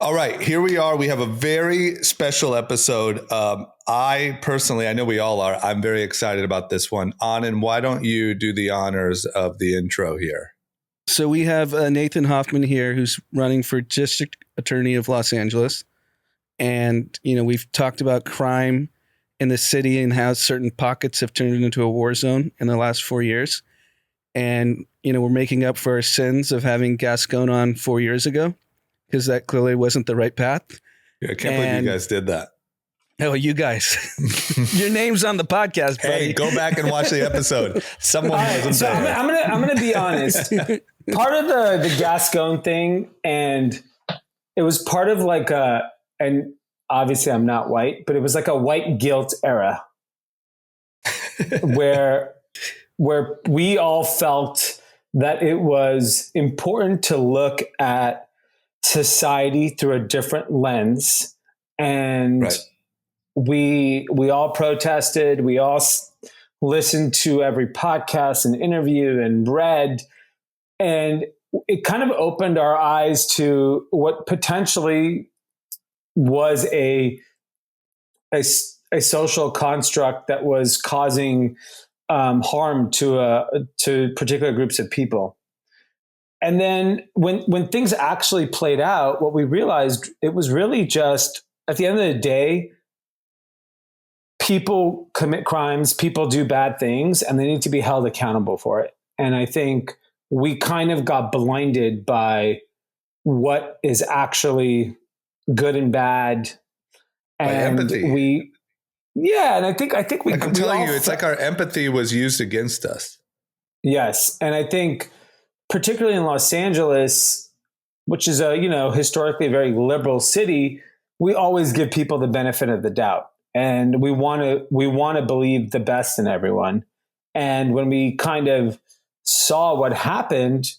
All right, here we are. We have a very special episode. I know we all are. I'm very excited about this one. Anand, why don't you do the honors of the intro here? So we have Nathan Hochman here, who's running for District Attorney of Los Angeles. And, we've talked about crime in the city and how certain pockets have turned into a war zone in the last 4 years. And, we're making up for our sins of having Gascon on 4 years ago, because that clearly wasn't the right path. Yeah, I can't believe you guys did that. Oh, you guys. Your name's on the podcast, buddy. Hey, go back and watch the episode. Someone wasn't so there. I'm gonna be honest. Part of the Gascon thing, and it was part of like and obviously I'm not white, but it was like a white guilt era where we all felt that it was important to look at society through a different lens, and right. we all protested. We all listened to every podcast and interview and read, and it kind of opened our eyes to what potentially was a social construct that was causing harm to particular groups of people. And then when things actually played out, what we realized, it was really just, at the end of the day, people commit crimes, people do bad things, and they need to be held accountable for it. And I think we kind of got blinded by what is actually good and bad. And empathy. And I think we. I'm telling you, it's like our empathy was used against us. Yes, and I think, particularly in Los Angeles, which is historically a very liberal city, we always give people the benefit of the doubt, and we want to believe the best in everyone. And when we kind of saw what happened,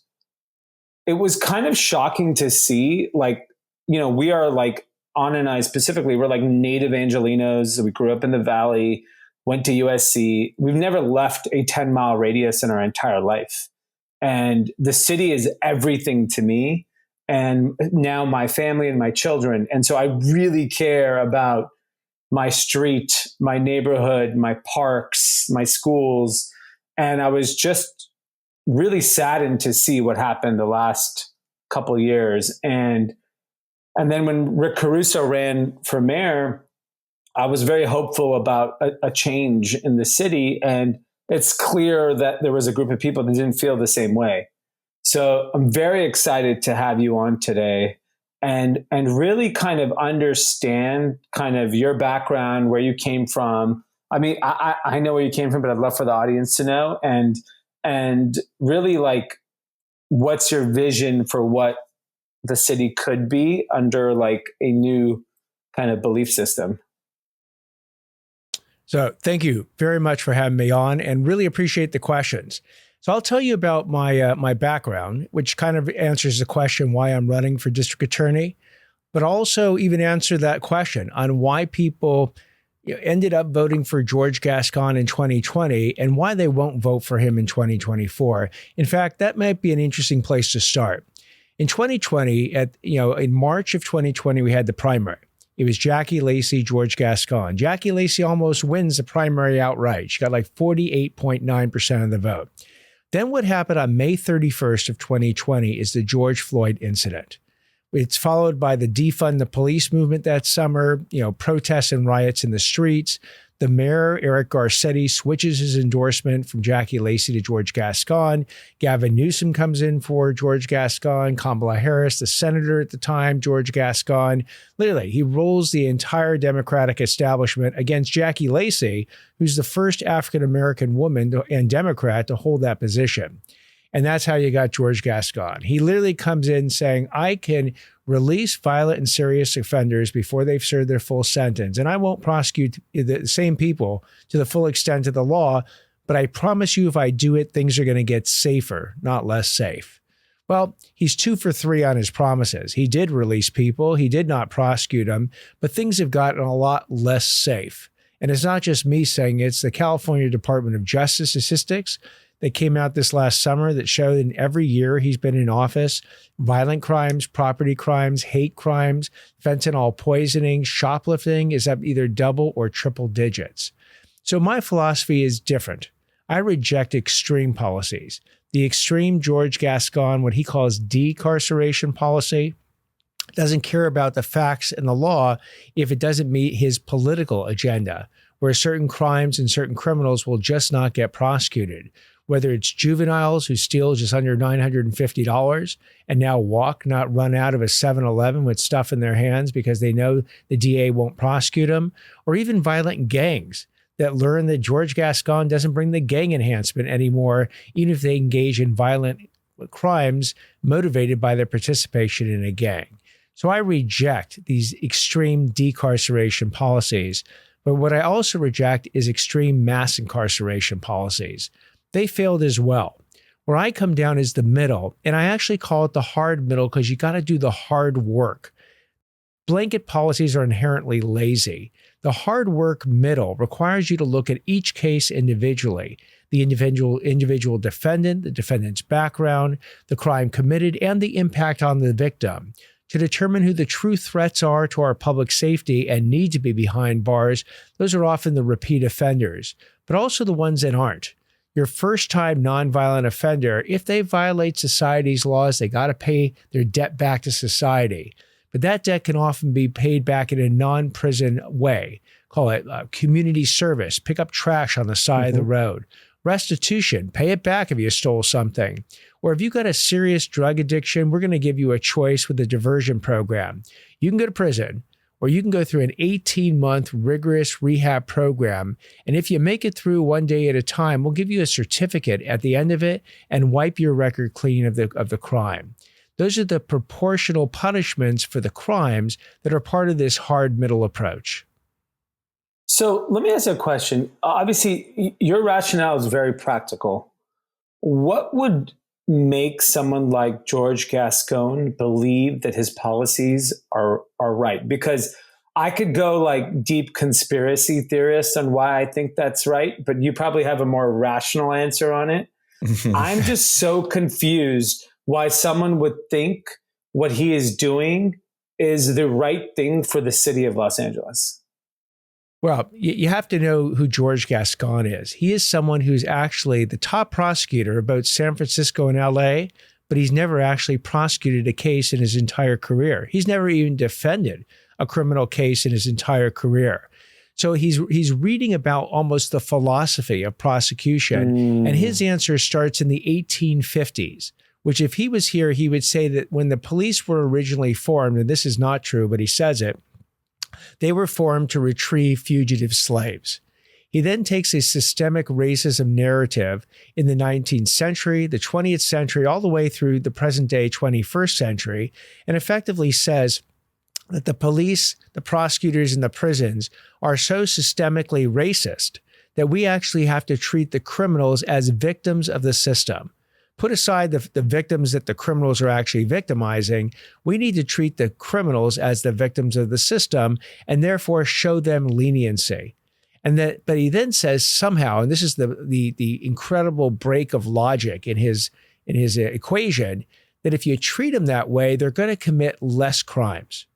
it was kind of shocking to see. Like, we are like, Anna and I specifically, we're like native Angelinos. We grew up in the Valley, went to USC. We've never left a 10-mile radius in our entire life. And the city is everything to me, and now my family and my children. And so I really care about my street, my neighborhood, my parks, my schools. And I was just really saddened to see what happened the last couple of years. And then when Rick Caruso ran for mayor, I was very hopeful about a change in the city. And it's clear that there was a group of people that didn't feel the same way. So I'm very excited to have you on today and really kind of understand kind of your background, where you came from. I mean, I know where you came from, but I'd love for the audience to know, and really like, what's your vision for what the city could be under like a new kind of belief system? So thank you very much for having me on, and really appreciate the questions. So I'll tell you about my background, which kind of answers the question why I'm running for district attorney, but also even answer that question on why people ended up voting for George Gascon in 2020 and why they won't vote for him in 2024. In fact, that might be an interesting place to start. In 2020, in March of 2020, we had the primary. It was Jackie Lacey, George Gascon. Jackie Lacey almost wins the primary outright. She got like 48.9% of the vote. Then what happened on May 31st of 2020 is the George Floyd incident. It's followed by the defund the police movement that summer, protests and riots in the streets. The mayor, Eric Garcetti, switches his endorsement from Jackie Lacey to George Gascon. Gavin Newsom comes in for George Gascon. Kamala Harris, the senator at the time, George Gascon. Literally, he rolls the entire Democratic establishment against Jackie Lacey, who's the first African-American woman and Democrat to hold that position. And that's how you got George Gascon. He literally comes in saying, I can release violent and serious offenders before they've served their full sentence. And I won't prosecute the same people to the full extent of the law, but I promise you if I do it, things are going to get safer, not less safe. Well, he's 2 for 3 on his promises. He did release people. He did not prosecute them, but things have gotten a lot less safe. And it's not just me saying it, it's the California Department of Justice statistics. that came out this last summer that showed in every year he's been in office, violent crimes, property crimes, hate crimes, fentanyl poisoning, shoplifting is up either double or triple digits. So my philosophy is different. I reject extreme policies. The extreme George Gascon, what he calls decarceration policy, doesn't care about the facts and the law if it doesn't meet his political agenda, where certain crimes and certain criminals will just not get prosecuted. Whether it's juveniles who steal just under $950 and now walk, not run out of a 7-Eleven with stuff in their hands because they know the DA won't prosecute them, or even violent gangs that learn that George Gascon doesn't bring the gang enhancement anymore, even if they engage in violent crimes motivated by their participation in a gang. So I reject these extreme decarceration policies. But what I also reject is extreme mass incarceration policies. They failed as well. Where I come down is the middle, and I actually call it the hard middle because you got to do the hard work. Blanket policies are inherently lazy. The hard work middle requires you to look at each case individually, the individual defendant, the defendant's background, the crime committed, and the impact on the victim. To determine who the true threats are to our public safety and need to be behind bars, those are often the repeat offenders, but also the ones that aren't. Your first-time nonviolent offender, if they violate society's laws, they got to pay their debt back to society. But that debt can often be paid back in a non-prison way. Call it community service, pick up trash on the side of the road. Restitution, pay it back if you stole something. Or if you've got a serious drug addiction, we're going to give you a choice with a diversion program. You can go to prison, or you can go through an 18-month rigorous rehab program. And if you make it through one day at a time, we'll give you a certificate at the end of it and wipe your record clean of the crime. Those are the proportional punishments for the crimes that are part of this hard middle approach. So let me ask you a question. Obviously, your rationale is very practical. What would make someone like George Gascon believe that his policies are right? Because I could go like deep conspiracy theorist on why I think that's right, but you probably have a more rational answer on it. I'm just so confused why someone would think what he is doing is the right thing for the city of Los Angeles. Well, you have to know who George Gascon is. He is someone who's actually the top prosecutor of both San Francisco and LA, but he's never actually prosecuted a case in his entire career. He's never even defended a criminal case in his entire career. So he's reading about almost the philosophy of prosecution, and his answer starts in the 1850s, which if he was here, he would say that when the police were originally formed, and this is not true, but he says it, they were formed to retrieve fugitive slaves. He then takes a systemic racism narrative in the 19th century, the 20th century, all the way through the present day 21st century, and effectively says that the police, the prosecutors, and the prisons are so systemically racist that we actually have to treat the criminals as victims of the system. Put aside the victims that the criminals are actually victimizing. We need to treat the criminals as the victims of the system and therefore show them leniency. But he then says somehow, and this is the incredible break of logic in his equation, that if you treat them that way, they're going to commit less crimes.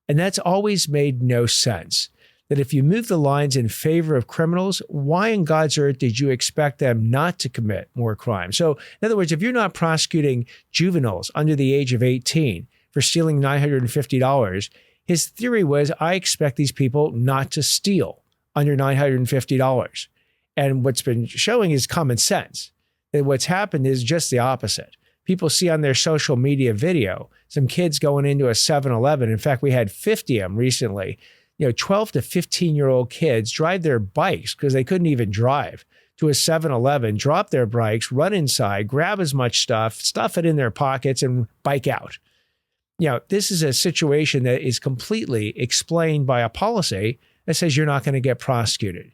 And that's always made no sense. That if you move the lines in favor of criminals, why in God's earth did you expect them not to commit more crime? So in other words, if you're not prosecuting juveniles under the age of 18 for stealing $950, his theory was, I expect these people not to steal under $950. And what's been showing is common sense. That what's happened is just the opposite. People see on their social media video, some kids going into a 7-Eleven. In fact, we had 50 of them recently. 12 to 15-year-old kids drive their bikes because they couldn't even drive to a 7-Eleven, drop their bikes, run inside, grab as much stuff it in their pockets, and bike out. This is a situation that is completely explained by a policy that says you're not going to get prosecuted.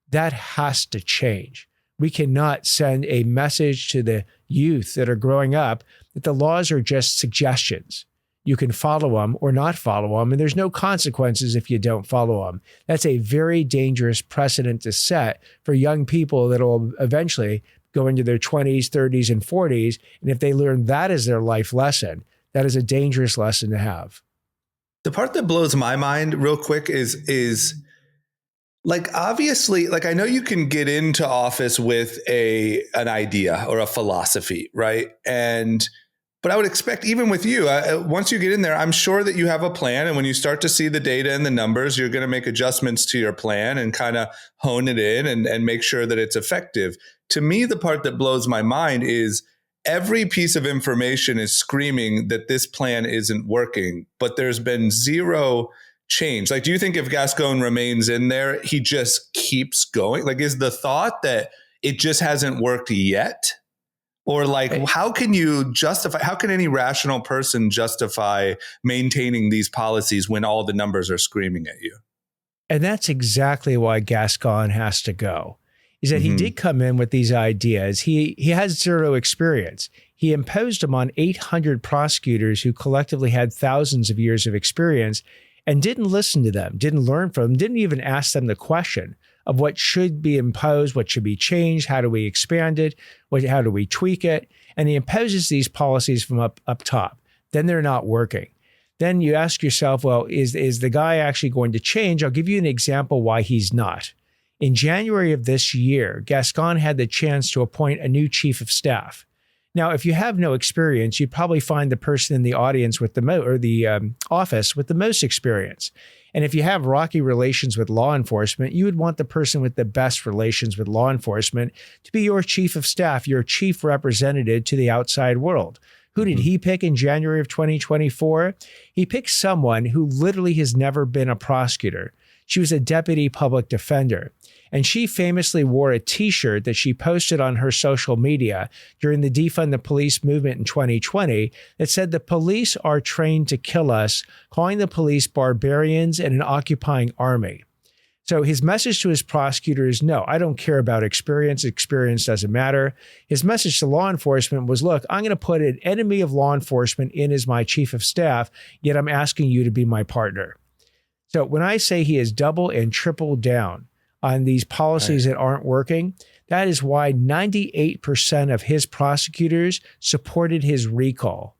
That has to change. We cannot send a message to the youth that are growing up that the laws are just suggestions. You can follow them or not follow them, and there's no consequences if you don't follow them. That's a very dangerous precedent to set for young people that will eventually go into their 20s, 30s, and 40s. And if they learn that as their life lesson, that is a dangerous lesson to have. The part that blows my mind real quick is like, obviously, like, I know you can get into office with an idea or a philosophy, right? But I would expect, even with you, once you get in there, I'm sure that you have a plan. And when you start to see the data and the numbers, you're going to make adjustments to your plan and kind of hone it in and make sure that it's effective. To me, the part that blows my mind is every piece of information is screaming that this plan isn't working, but there's been zero change. Like, do you think if Gascon remains in there, he just keeps going? Like, is the thought that it just hasn't worked yet? Or like, how can any rational person justify maintaining these policies when all the numbers are screaming at you? And that's exactly why Gascon has to go, is that he did come in with these ideas. He has zero experience. He imposed them on 800 prosecutors who collectively had thousands of years of experience and didn't listen to them, didn't learn from them, didn't even ask them the question of what should be imposed, what should be changed, how do we expand it, how do we tweak it. And he imposes these policies from up top. Then they're not working. Then you ask yourself, well, is the guy actually going to change? I'll give you an example why he's not. In January of this year, Gascon had the chance to appoint a new chief of staff. Now, if you have no experience, you'd probably find the person in the audience with the office with the most experience. And if you have rocky relations with law enforcement, you would want the person with the best relations with law enforcement to be your chief of staff, your chief representative to the outside world. Who did he pick in January of 2024? He picked someone who literally has never been a prosecutor. She was a deputy public defender. And she famously wore a T-shirt that she posted on her social media during the Defund the Police movement in 2020 that said, "The police are trained to kill us," calling the police barbarians and an occupying army. So his message to his prosecutor is, no, I don't care about experience. Experience doesn't matter. His message to law enforcement was, look, I'm going to put an enemy of law enforcement in as my chief of staff, yet I'm asking you to be my partner. So when I say he has doubled and tripled down on these policies that aren't working, that is why 98% of his prosecutors supported his recall.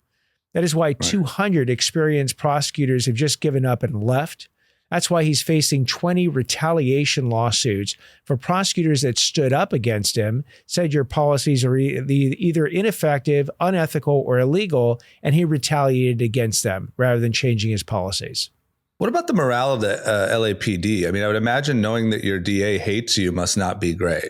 That is why 200 experienced prosecutors have just given up and left. That's why he's facing 20 retaliation lawsuits for prosecutors that stood up against him, said your policies are either ineffective, unethical, or illegal, and he retaliated against them rather than changing his policies. What about the morale of the LAPD? I mean, I would imagine knowing that your DA hates you must not be great.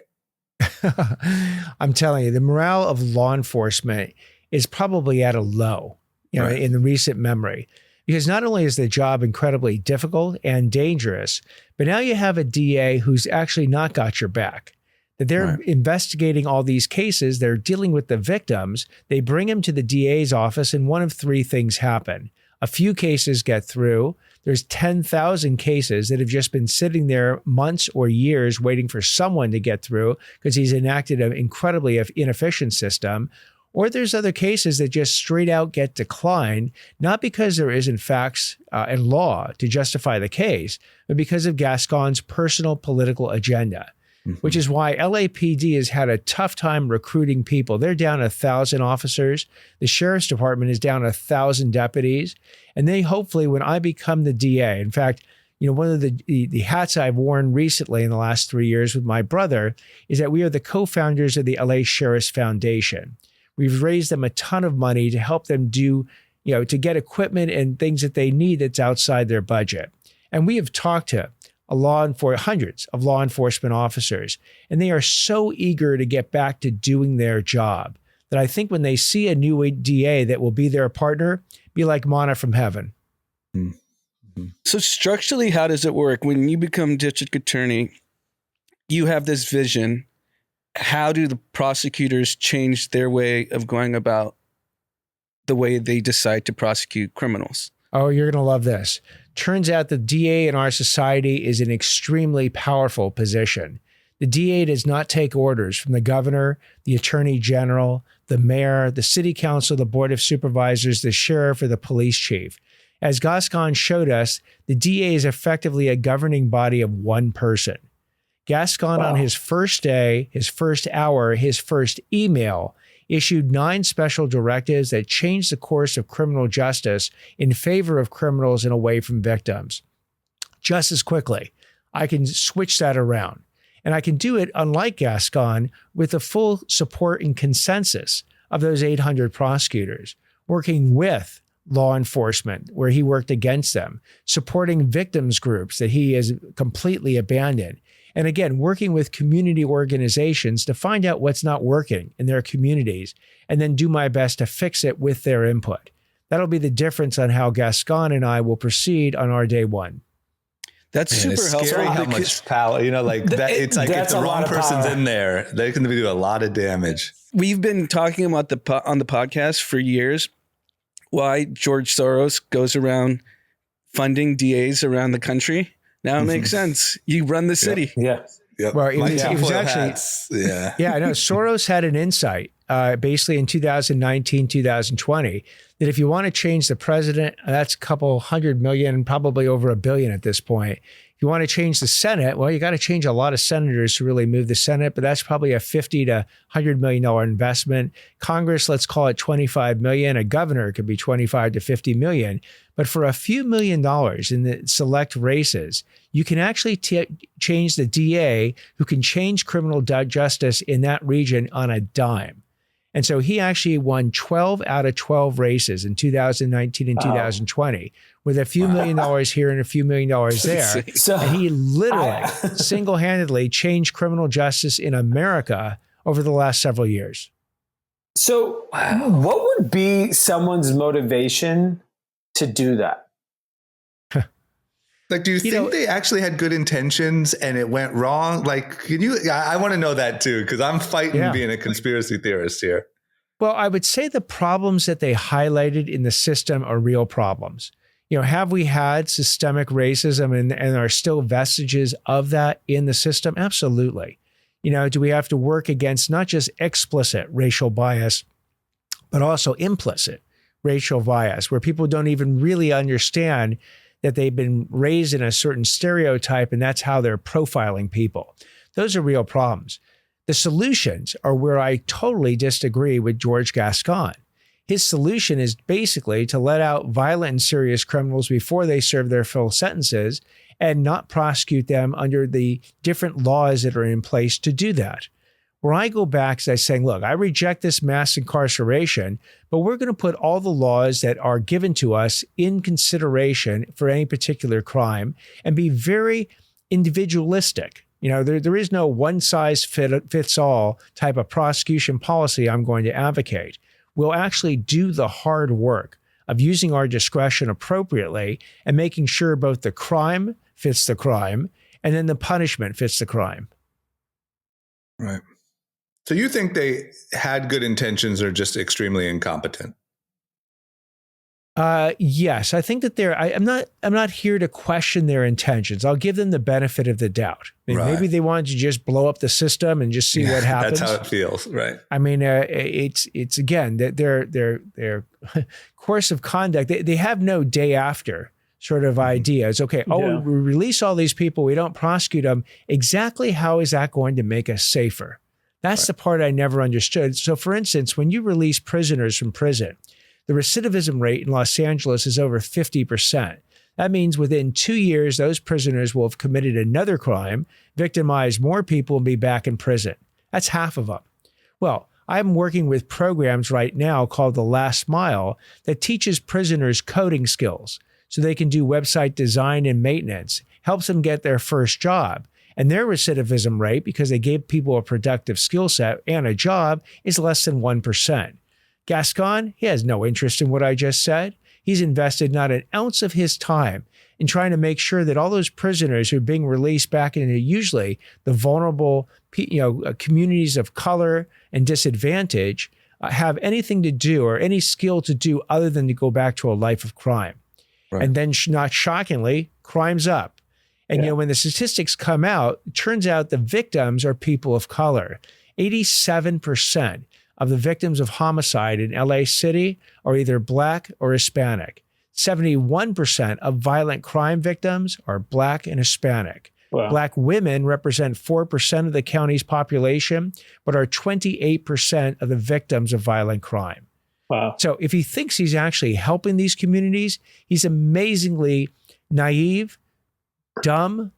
I'm telling you, the morale of law enforcement is probably at a low, in the recent memory. Because not only is the job incredibly difficult and dangerous, but now you have a DA who's actually not got your back. That they're investigating all these cases, they're dealing with the victims, they bring them to the DA's office, and one of three things happen. A few cases get through. There's 10,000 cases that have just been sitting there months or years waiting for someone to get through because he's enacted an incredibly inefficient system. Or there's other cases that just straight out get declined, not because there isn't facts and law to justify the case, but because of Gascon's personal political agenda, which is why LAPD has had a tough time recruiting people. They're down 1,000 officers. The sheriff's department is down 1,000 deputies. And they hopefully, when I become the DA, in fact, one of the hats I've worn recently in the last 3 years with my brother is that we are the co-founders of the LA Sheriff's Foundation. We've raised them a ton of money to help them do, to get equipment and things that they need that's outside their budget. And we have talked to hundreds of law enforcement officers, and they are so eager to get back to doing their job that I think when they see a new DA that will be their partner, be like manna from heaven. So structurally, how does it work? When you become district attorney, you have this vision. How do the prosecutors change their way of going about the way they decide to prosecute criminals? Oh, you're going to love this. Turns out the DA in our society is an extremely powerful position. The DA does not take orders from the governor, the attorney general, the mayor, the city council, the board of supervisors, the sheriff, or the police chief. As Gascon showed us, the DA is effectively a governing body of one person. Gascon, on his first day, his first hour, his first email, issued 9 special directives that changed the course of criminal justice in favor of criminals and away from victims. Just as quickly, I can switch that around. And I can do it, unlike Gascon, with the full support and consensus of those 800 prosecutors, working with law enforcement where he worked against them, supporting victims groups that he has completely abandoned. And again, working with community organizations to find out what's not working in their communities and then do my best to fix it with their input. That'll be the difference on how Gascon and I will proceed on our day one. That's super it's helpful. scary how much power, like that. It's like if the wrong person's in there, they can do a lot of damage. We've been talking about on the podcast for years why George Soros goes around funding DAs around the country. Now it makes sense. You run the city. Yeah. Yep. Well, it was actually, I know. Soros had an insight basically in 2019, 2020, that if you want to change the president, that's a couple $100 million, probably over $1 billion at this point. If you want to change the Senate, well, you got to change a lot of senators to really move the Senate, but that's probably a $50 to $100 million investment. Congress, let's call it $25 million. A governor could be $25 to $50 million. But for a few $1 million in the select races, you can actually change the DA who can change criminal justice in that region on a dime. And so he actually won 12 out of 12 races in 2019 and 2020 with a few $1 million here and a few $1 million there. And he literally single-handedly changed criminal justice in America over the last several years. So what would be someone's motivation to do that? Like, do you think they actually had good intentions and it went wrong? Like, I want to know that too, because I'm fighting being a conspiracy theorist here. Well, I would say the problems that they highlighted in the system are real problems. Have we had systemic racism and are still vestiges of that in the system? Absolutely. Do we have to work against not just explicit racial bias, but also implicit racial bias, where people don't even really understand that they've been raised in a certain stereotype and that's how they're profiling people. Those are real problems. The solutions are where I totally disagree with George Gascon. His solution is basically to let out violent and serious criminals before they serve their full sentences and not prosecute them under the different laws that are in place to do that. Where I go back is I saying, look, I reject this mass incarceration, but we're going to put all the laws that are given to us in consideration for any particular crime and be very individualistic. There is no one size fits all type of prosecution policy I'm going to advocate. We'll actually do the hard work of using our discretion appropriately and making sure both the crime fits the crime and then the punishment fits the crime. Right. So you think they had good intentions or just extremely incompetent? Yes, I think that I'm not here to question their intentions. I'll give them the benefit of the doubt. Maybe they wanted to just blow up the system and just see what happens. That's how it feels, right? I mean, it's again their course of conduct. They have no day after sort of ideas. Okay, we release all these people, we don't prosecute them. Exactly how is that going to make us safer? That's the part I never understood. So, for instance, when you release prisoners from prison, the recidivism rate in Los Angeles is over 50%. That means within 2 years, those prisoners will have committed another crime, victimized more people, and be back in prison. That's half of them. Well, I'm working with programs right now called The Last Mile that teaches prisoners coding skills so they can do website design and maintenance, helps them get their first job. And their recidivism rate, because they gave people a productive skill set and a job, is less than 1%. Gascon, he has no interest in what I just said. He's invested not an ounce of his time in trying to make sure that all those prisoners who are being released back into usually the vulnerable communities of color and disadvantage have anything to do or any skill to do other than to go back to a life of crime. Right. And then not shockingly, crime's up. And when the statistics come out, it turns out the victims are people of color. 87% of the victims of homicide in LA City are either Black or Hispanic. 71% of violent crime victims are Black and Hispanic. Wow. Black women represent 4% of the county's population, but are 28% of the victims of violent crime. Wow. So if he thinks he's actually helping these communities, he's amazingly naive, dumb,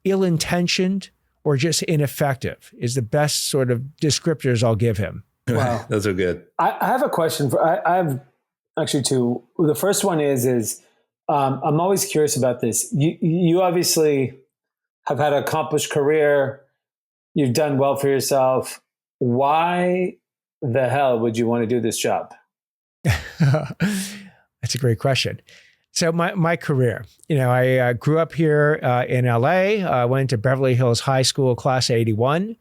ill-intentioned, or just ineffective is the best sort of descriptors I'll give him. Wow. Those are good. I have a question I have actually two. The first one is I'm always curious about this. You obviously have had an accomplished career. You've done well for yourself. Why the hell would you want to do this job? That's a great question. So my career, I grew up here in LA, went to Beverly Hills High School, class of 81,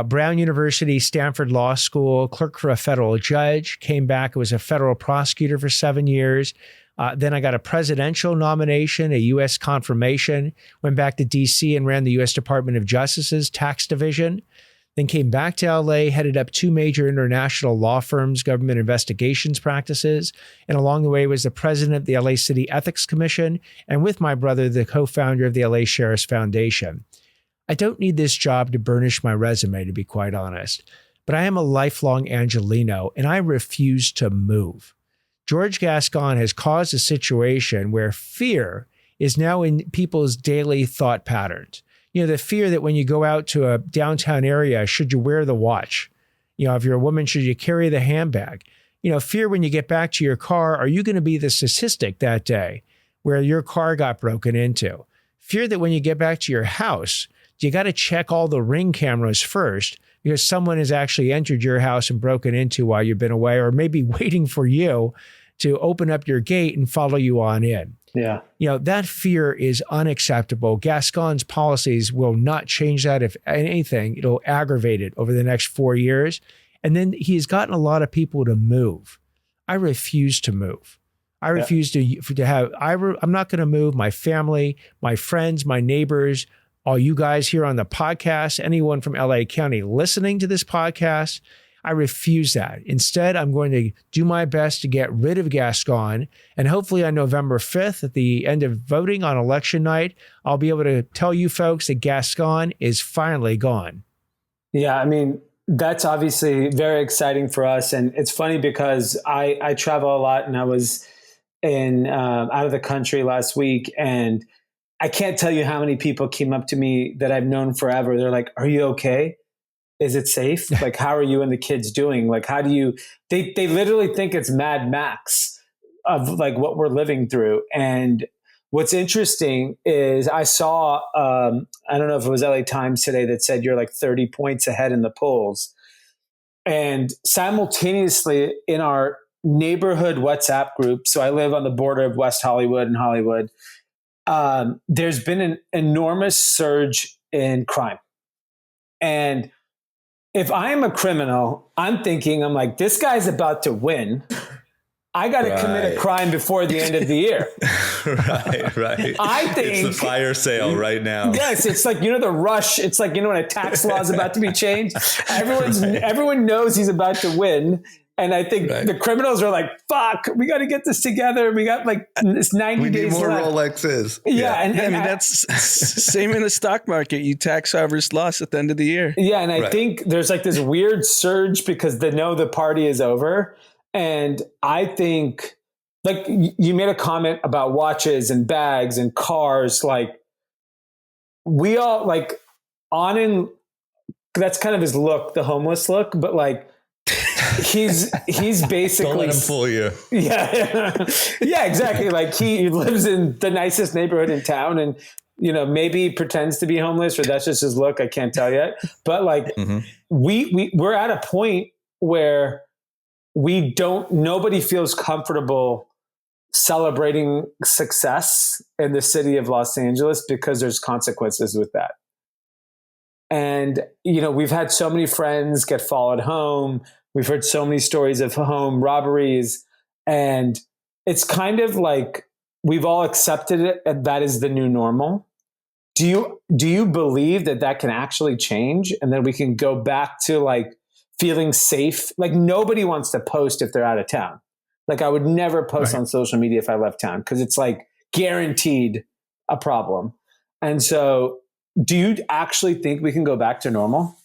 Brown University, Stanford Law School, clerk for a federal judge, came back, was a federal prosecutor for 7 years. Then I got a presidential nomination, a U.S. confirmation, went back to D.C. and ran the U.S. Department of Justice's tax division. Then came back to LA, headed up 2 major international law firms, government investigations practices, and along the way was the president of the LA City Ethics Commission, and with my brother, the co-founder of the LA Sheriff's Foundation. I don't need this job to burnish my resume, to be quite honest, but I am a lifelong Angelino, and I refuse to move. George Gascon has caused a situation where fear is now in people's daily thought patterns. The fear that when you go out to a downtown area, should you wear the watch? If you're a woman, should you carry the handbag? Fear when you get back to your car, are you going to be the statistic that day where your car got broken into? Fear that when you get back to your house, you got to check all the Ring cameras first because someone has actually entered your house and broken into while you've been away, or maybe waiting for you to open up your gate and follow you on in. Yeah. That fear is unacceptable. Gascon's policies will not change that. If anything, it'll aggravate it over the next 4 years. And then he's gotten a lot of people to move. I refuse to move. I refuse to have, I'm not going to move my family, my friends, my neighbors, all you guys here on the podcast, anyone from LA County listening to this podcast. I refuse that. Instead, I'm going to do my best to get rid of Gascon. And hopefully on November 5th, at the end of voting on election night, I'll be able to tell you folks that Gascon is finally gone. Yeah, I mean, that's obviously very exciting for us. And it's funny because I travel a lot, and I was out of the country last week, and I can't tell you how many people came up to me that I've known forever. They're like, "Are you okay? Is it safe? Like, how are you and the kids doing? Like, how do you," they literally think it's Mad Max of like what we're living through. And what's interesting is I saw, I don't know if it was LA Times today that said you're like 30 points ahead in the polls. And simultaneously in our neighborhood WhatsApp group, so I live on the border of West Hollywood and Hollywood, there's been an enormous surge in crime. And if I am a criminal, I'm like, this guy's about to win. I got to commit a crime before the end of the year. Right. I think it's the fire sale right now. Yes, it's like, the rush. It's like, when a tax law is about to be changed, everyone knows he's about to win. And I think the criminals are like, fuck, we got to get this together. We got like this 90 days left. We need more Rolexes. Yeah. And that's same in the stock market. You tax harvest loss at the end of the year. Yeah. And I think there's like this weird surge because they know the party is over. And I think, like, you made a comment about watches and bags and cars. Like, we all like that's kind of his look, the homeless look, but like, he's basically, don't let him fool you. Yeah. Yeah, exactly. Like, he lives in the nicest neighborhood in town, and maybe he pretends to be homeless, or that's just his look. I can't tell yet. But like, we're at a point where nobody feels comfortable celebrating success in the city of Los Angeles because there's consequences with that. And, we've had so many friends get followed home. We've heard so many stories of home robberies, and it's kind of like we've all accepted it, and that is the new normal. Do you believe that can actually change, and then we can go back to like feeling safe? Like, nobody wants to post if they're out of town. Like, I would never post on social media if I left town because it's like guaranteed a problem. And so do you actually think we can go back to normal?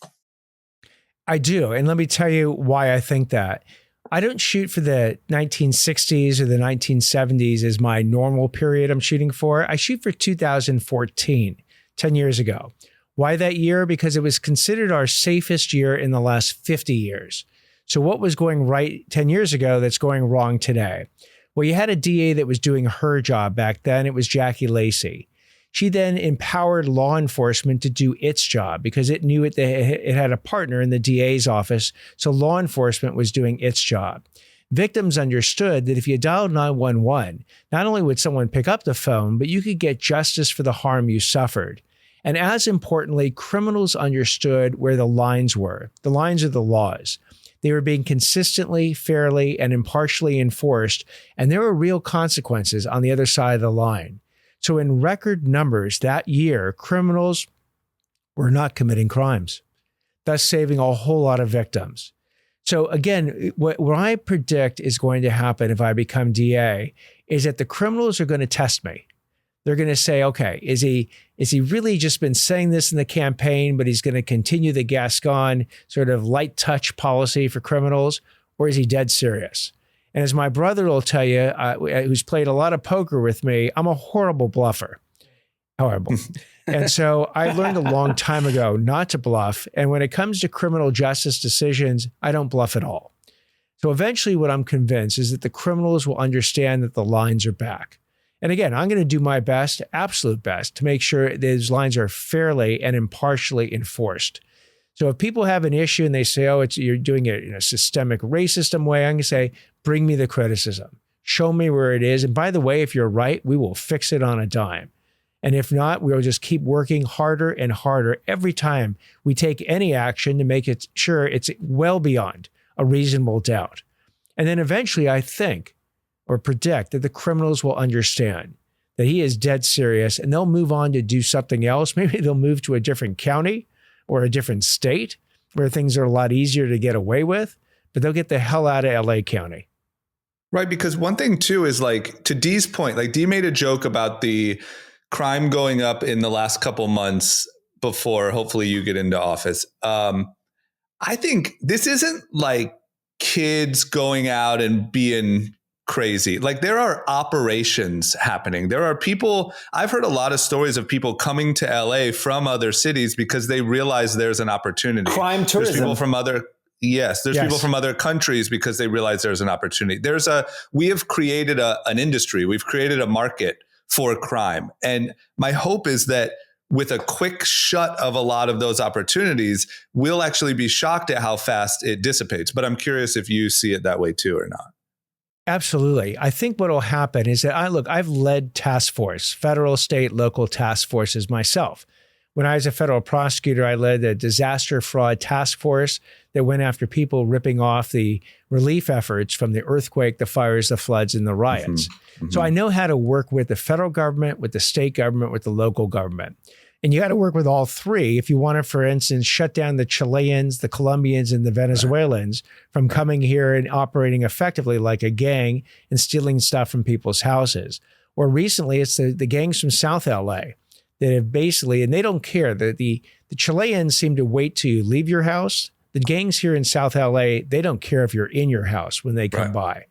I do. And let me tell you why I think that. I don't shoot for the 1960s or the 1970s as my normal period I'm shooting for. I shoot for 2014, 10 years ago. Why that year? Because it was considered our safest year in the last 50 years. So what was going right 10 years ago that's going wrong today? Well, you had a DA that was doing her job back then. It was Jackie Lacey. She then empowered law enforcement to do its job because it knew it had a partner in the DA's office. So law enforcement was doing its job. Victims understood that if you dialed 911, not only would someone pick up the phone, but you could get justice for the harm you suffered. And as importantly, criminals understood where the lines were. The lines are the laws. They were being consistently, fairly, and impartially enforced, and there were real consequences on the other side of the line. So in record numbers that year, criminals were not committing crimes, thus saving a whole lot of victims. So again, what I predict is going to happen if I become DA is that the criminals are going to test me. They're going to say, okay, is he really just been saying this in the campaign, but he's going to continue the Gascon sort of light touch policy for criminals, or is he dead serious? And as my brother will tell you, who's played a lot of poker with me, I'm a horrible bluffer. Horrible. And so I learned a long time ago not to bluff. And when it comes to criminal justice decisions, I don't bluff at all. So eventually what I'm convinced is that the criminals will understand that the lines are back. And again, I'm going to do my best, absolute best, to make sure those lines are fairly and impartially enforced. So if people have an issue and they say, oh, you're doing it in a systemic racist way, I'm going to say, bring me the criticism. Show me where it is. And by the way, if you're right, we will fix it on a dime. And if not, we'll just keep working harder and harder every time we take any action to make it sure it's well beyond a reasonable doubt. And then eventually I think or predict that the criminals will understand that he is dead serious and they'll move on to do something else. Maybe they'll move to a different county or a different state where things are a lot easier to get away with, but they'll get the hell out of LA County. Right. Because one thing too is like to Dee's point, like Dee made a joke about the crime going up in the last couple months before hopefully you get into office. I think this isn't like kids going out and being crazy. Like there are operations happening. There are people, I've heard a lot of stories of people coming to LA from other cities because they realize there's an opportunity. Crime tourism. There's people from other people from other countries because they realize there's an opportunity. We have created an industry. We've created a market for crime. And my hope is that with a quick shut of a lot of those opportunities, we'll actually be shocked at how fast it dissipates. But I'm curious if you see it that way too or not. Absolutely. I think what will happen is that I've led task force, federal, state, local task forces myself. When I was a federal prosecutor, I led the disaster fraud task force that went after people ripping off the relief efforts from the earthquake, the fires, the floods, and the riots. Mm-hmm. So I know how to work with the federal government, with the state government, with the local government. And you got to work with all three if you want to, for instance, shut down the Chileans, the Colombians, and the Venezuelans from coming here and operating effectively like a gang and stealing stuff from people's houses. Or recently, it's the gangs from South LA that have basically, and they don't care. The Chileans seem to wait till you leave your house. The gangs here in South LA, they don't care if you're in your house when they come by.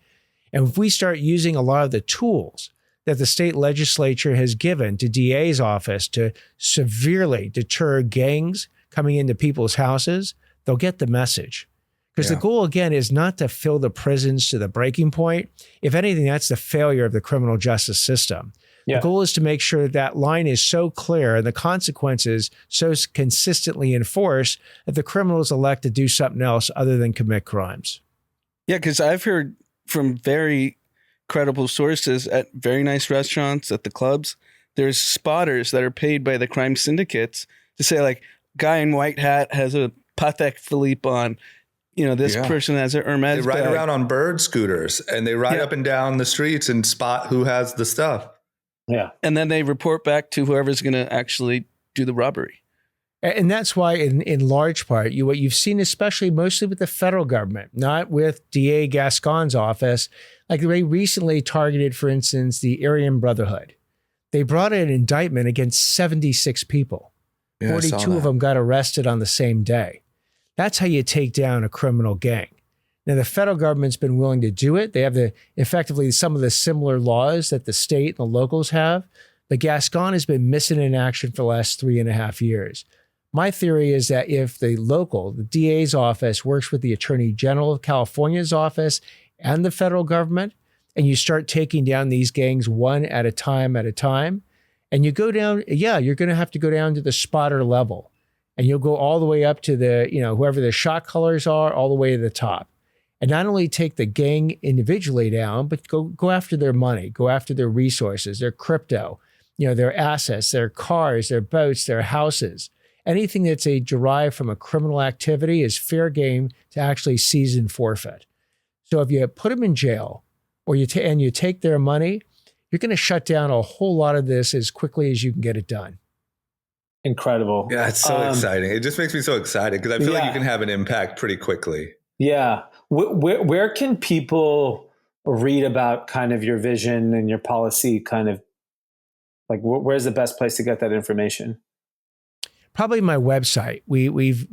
And if we start using a lot of the tools that the state legislature has given to DA's office to severely deter gangs coming into people's houses, they'll get the message. Because the goal, again, is not to fill the prisons to the breaking point. If anything, that's the failure of the criminal justice system. Yeah. The goal is to make sure that line is so clear and the consequences so consistently enforced that the criminals elect to do something else other than commit crimes. Yeah, because I've heard from very credible sources at very nice restaurants, at the clubs, there's spotters that are paid by the crime syndicates to say, like, guy in white hat has a Patek Philippe on, this person has a Hermes They ride bag. around on bird scooters and they ride up and down the streets and spot who has the stuff. Yeah. And then they report back to whoever's going to actually do the robbery. And that's why, in large part, what you've seen, especially mostly with the federal government, not with DA Gascon's office, like they recently targeted, for instance, the Aryan Brotherhood. They brought an indictment against 76 people. Yeah, 42 of them got arrested on the same day. That's how you take down a criminal gang. Now, the federal government's been willing to do it. They have effectively some of the similar laws that the state and the locals have. But Gascon has been missing in action for the last 3.5 years. My theory is that if the DA's office works with the Attorney General of California's office and the federal government, and you start taking down these gangs one at a time, and you go down, you're going to have to go down to the spotter level. And you'll go all the way up to the, whoever the shot callers are, all the way to the top. And not only take the gang individually down, but go after their money, go after their resources, their crypto, their assets, their cars, their boats, their houses. Anything that's derived from a criminal activity is fair game to actually seize and forfeit. So if you put them in jail or you take their money, you're going to shut down a whole lot of this as quickly as you can get it done. Incredible. Yeah, it's so exciting. It just makes me so excited because I feel like you can have an impact pretty quickly. Yeah. Where can people read about kind of your vision and your policy kind of like where's the best place to get that information? Probably my website. We've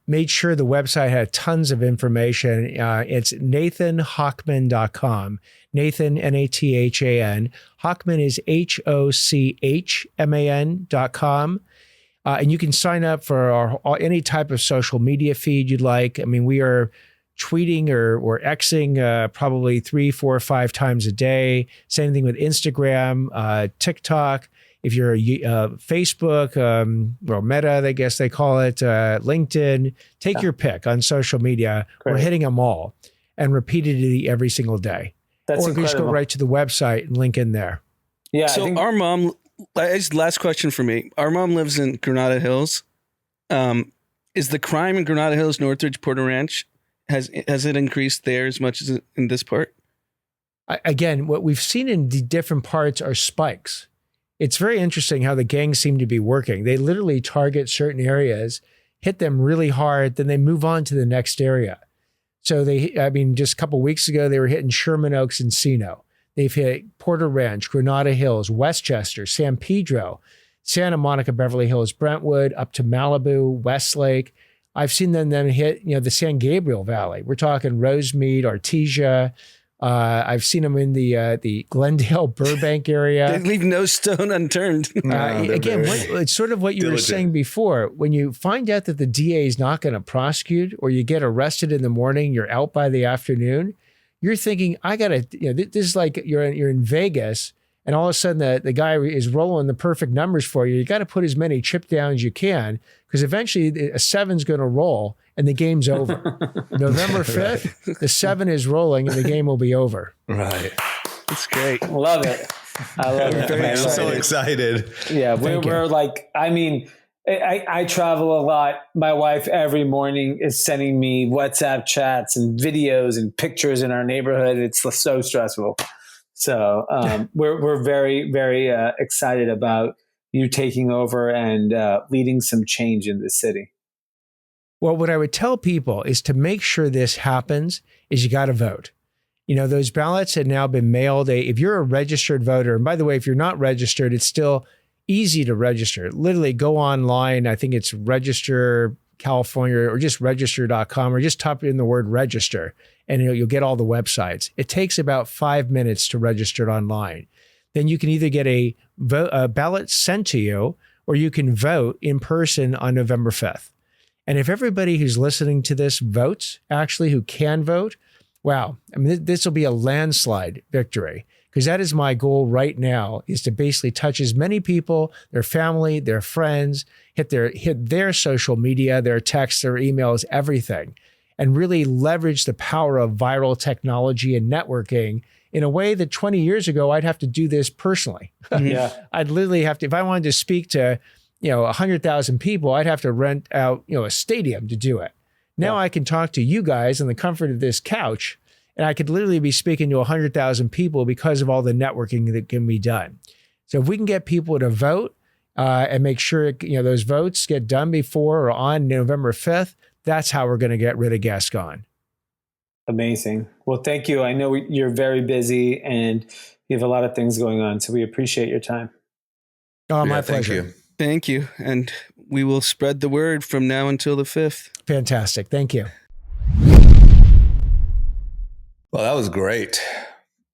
made sure the website had tons of information. It's nathanhochman.com. Nathan, Nathan. Hochman is HOCHMAN.com. And you can sign up for any type of social media feed you'd like. I mean, we are tweeting or Xing probably 3, 4, 5 times a day. Same thing with Instagram, TikTok. If you're Facebook, or Meta, I guess they call it, LinkedIn, take your pick on social media. Great. We're hitting them all and repeatedly every single day. That's or just go right to the website and link in there. Yeah. So our mom, last question for me. Our mom lives in Granada Hills. Is the crime in Granada Hills, Northridge, Porter Ranch, has it increased there as much as in this part? Again, what we've seen in the different parts are spikes. It's very interesting how the gangs seem to be working. They literally target certain areas, hit them really hard, then they move on to the next area. So just a couple of weeks ago, they were hitting Sherman Oaks and Encino. They've hit Porter Ranch, Granada Hills, Westchester, San Pedro, Santa Monica, Beverly Hills, Brentwood, up to Malibu, Westlake. I've seen them then hit, the San Gabriel Valley. We're talking Rosemead, Artesia. I've seen them in the Glendale, Burbank area. They leave no stone unturned. Again, it's sort of what you were saying before. When you find out that the DA is not going to prosecute, or you get arrested in the morning, you're out by the afternoon, you're thinking, I got to, this is like you're in Vegas, and all of a sudden the guy is rolling the perfect numbers for you. You got to put as many chip down as you can, because eventually a 7's going to roll and the game's over. November 5th, the 7 is rolling and the game will be over. Right. It's great. Love it. I love it. I'm so excited. Yeah, we're like, I travel a lot. My wife every morning is sending me WhatsApp chats and videos and pictures in our neighborhood. It's so stressful. So we're very, very excited about you taking over and leading some change in the city. Well, what I would tell people is to make sure this happens is you got to vote. Those ballots had now been mailed. If you're a registered voter, and by the way, if you're not registered, it's still easy to register. Literally go online. I think it's Register California or just register.com, or just type in the word register and you'll get all the websites. It takes about 5 minutes to register it online. Then you can either get a ballot sent to you, or you can vote in person on November 5th. And if everybody who's listening to this votes, actually who can vote, wow, this will be a landslide victory, because that is my goal right now, is to basically touch as many people, their family, their friends, hit their social media, their texts, their emails, everything, and really leverage the power of viral technology and networking in a way that 20 years ago, I'd have to do this personally. Yeah. I'd literally have to, if I wanted to speak to 100,000 people, I'd have to rent out, a stadium to do it. Now I can talk to you guys in the comfort of this couch, and I could literally be speaking to 100,000 people because of all the networking that can be done. So if we can get people to vote and make sure, those votes get done before or on November 5th, that's how we're going to get rid of Gascon. Amazing. Well, thank you. I know you're very busy, and You have a lot of things going on, so we appreciate your time. Oh, my Thank pleasure. you. Thank you. And we will spread the word from now until the 5th. Fantastic. Thank you. Well, that was great.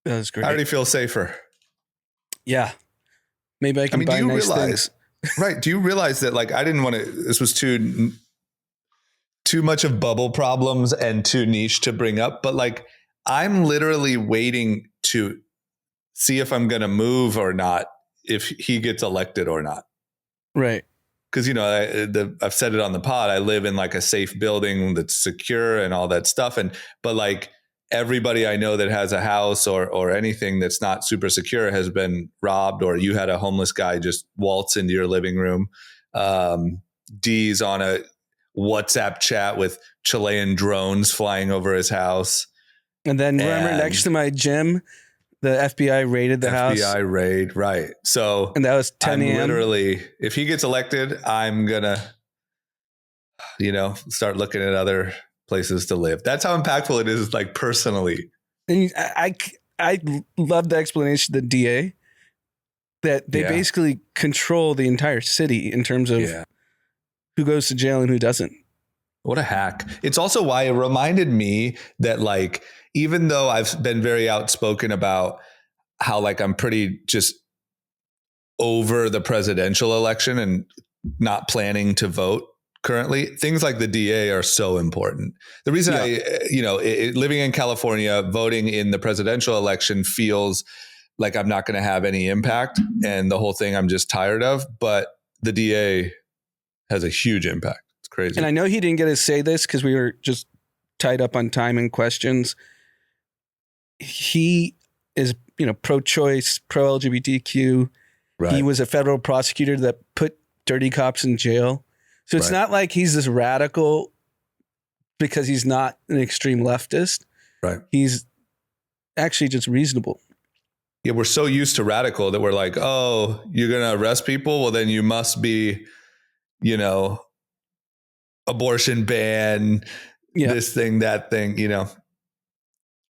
That was great. I already feel safer. Yeah. Maybe I can buy do you nice realize, things. right? Do you realize that like I didn't want to, this was too much of bubble problems and too niche to bring up, but like I'm literally waiting to see if I'm going to move or not, if he gets elected or not. Right. Because, I've said it on the pod, I live in like a safe building that's secure and all that stuff. But like everybody I know that has a house or anything that's not super secure has been robbed, or you had a homeless guy just waltz into your living room. D's on a WhatsApp chat with Chilean drones flying over his house. And then remember next to my gym, the FBI raided the house. FBI raid, right. So, and that was 10 a.m. Literally, if he gets elected, I'm going to, start looking at other places to live. That's how impactful it is, like personally. And I love the explanation of the DA that they basically control the entire city in terms of who goes to jail and who doesn't. What a hack. It's also why it reminded me that like, even though I've been very outspoken about how like I'm pretty just over the presidential election and not planning to vote currently, things like the DA are so important. The reason living in California, voting in the presidential election feels like I'm not going to have any impact, and the whole thing I'm just tired of, but the DA has a huge impact. It's crazy. And I know he didn't get to say this because we were just tied up on time and questions. He is, pro-choice, pro-LGBTQ. Right. He was a federal prosecutor that put dirty cops in jail. So it's not like he's this radical because he's not an extreme leftist. Right. He's actually just reasonable. Yeah, we're so used to radical that we're like, oh, you're going to arrest people? Well, then you must be, abortion ban, this thing, that thing,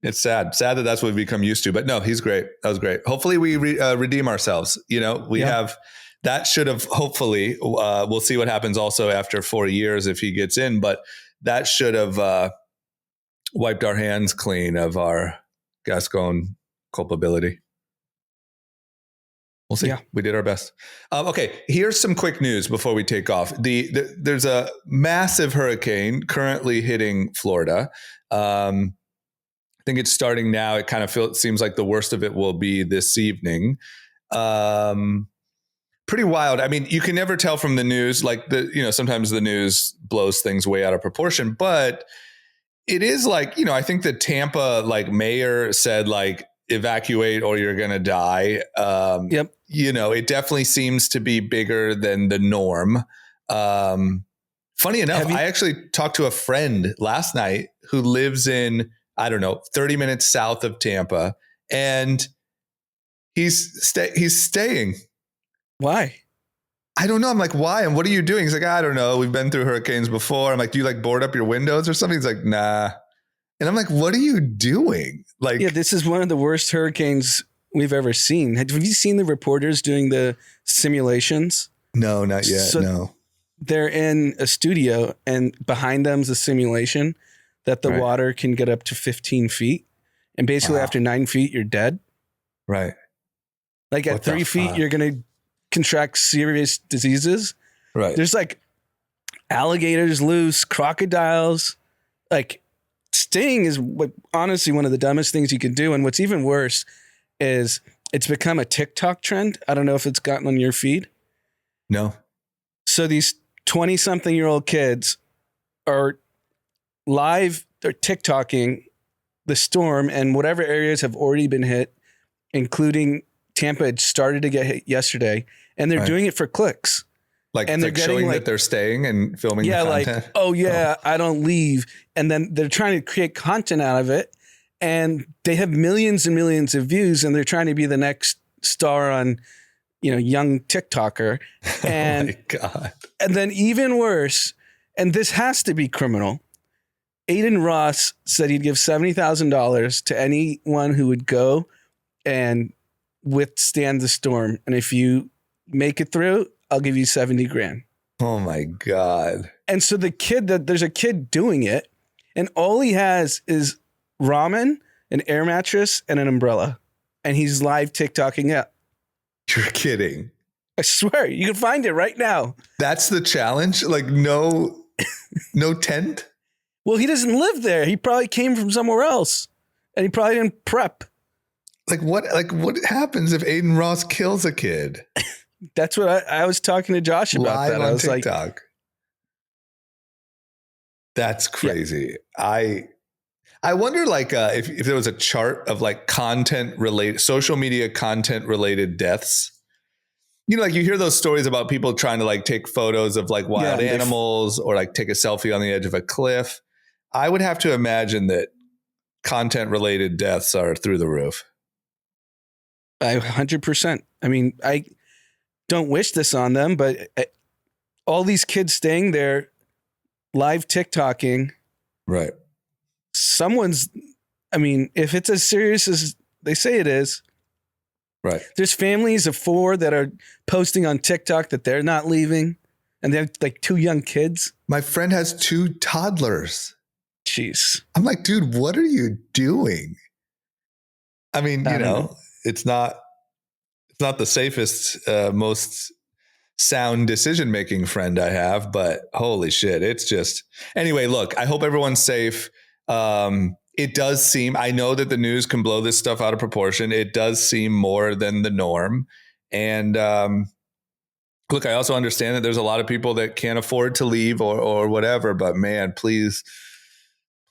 It's sad that that's what we've become used to. But no, he's great. That was great. Hopefully we redeem ourselves. We have, that should have, hopefully, we'll see what happens also after 4 years if he gets in. But that should have wiped our hands clean of our Gascon culpability. We'll see. Yeah. We did our best. Okay, here's some quick news before we take off. There's a massive hurricane currently hitting Florida. I think it's starting now. It kind of seems like the worst of it will be this evening. Pretty wild. I mean, you can never tell from the news, like sometimes the news blows things way out of proportion, but it is like, I think the Tampa mayor said evacuate or you're going to die. Yep. It definitely seems to be bigger than the norm. Funny enough, I actually talked to a friend last night who lives in, 30 minutes south of Tampa, and he's staying. Why? I don't know. I'm like, why? And what are you doing? He's like, I don't know. We've been through hurricanes before. I'm like, do you board up your windows or something? He's like, nah. And I'm like, what are you doing? This is one of the worst hurricanes we've ever seen. Have you seen the reporters doing the simulations? No, not yet. So no. They're in a studio, and behind them's a simulation that the water can get up to 15 feet. And basically after 9 feet, you're dead. Right. Like at 3 feet, you're going to contract serious diseases. Right. There's alligators loose, crocodiles. Staying is honestly one of the dumbest things you can do. And what's even worse is it's become a TikTok trend. I don't know if it's gotten on your feed. No. So these 20-something-year-old kids are live, they're TikToking the storm, and whatever areas have already been hit, including Tampa had started to get hit yesterday, and they're doing it for clicks. And they're showing that they're staying and filming the content. I don't leave. And then they're trying to create content out of it, and they have millions and millions of views, and they're trying to be the next star on, young TikToker. And, oh my God. And then even worse, and this has to be criminal, Aiden Ross said he'd give $70,000 to anyone who would go and withstand the storm. And if you make it through, I'll give you 70 grand. Oh my God. And so there's a kid doing it, and all he has is ramen, an air mattress, and an umbrella. And he's live TikToking it. You're kidding. I swear, you can find it right now. That's the challenge? Like no tent? Well, he doesn't live there. He probably came from somewhere else, and he probably didn't prep. Like what happens if Aiden Ross kills a kid? That's what I was talking to Josh about. Live that. on I was TikTok. like, that's crazy. Yeah. I wonder if there was a chart of like social media content related deaths. You know, like you hear those stories about people trying to like take photos of like wild animals or like take a selfie on the edge of a cliff. I would have to imagine that content related deaths are through the roof. 100%. I mean, I don't wish this on them, but all these kids staying there live TikToking. Right. If it's as serious as they say it is, right. There's families of 4 that are posting on TikTok that they're not leaving, and they have like 2 young kids. My friend has 2 toddlers. Jeez. I'm like, dude, what are you doing? I mean, it's not the safest, most sound decision-making friend I have, but holy shit. It's just, anyway, look, I hope everyone's safe. It does seem, I know that the news can blow this stuff out of proportion. It does seem more than the norm. And, look, I also understand that there's a lot of people that can't afford to leave or whatever, but man, please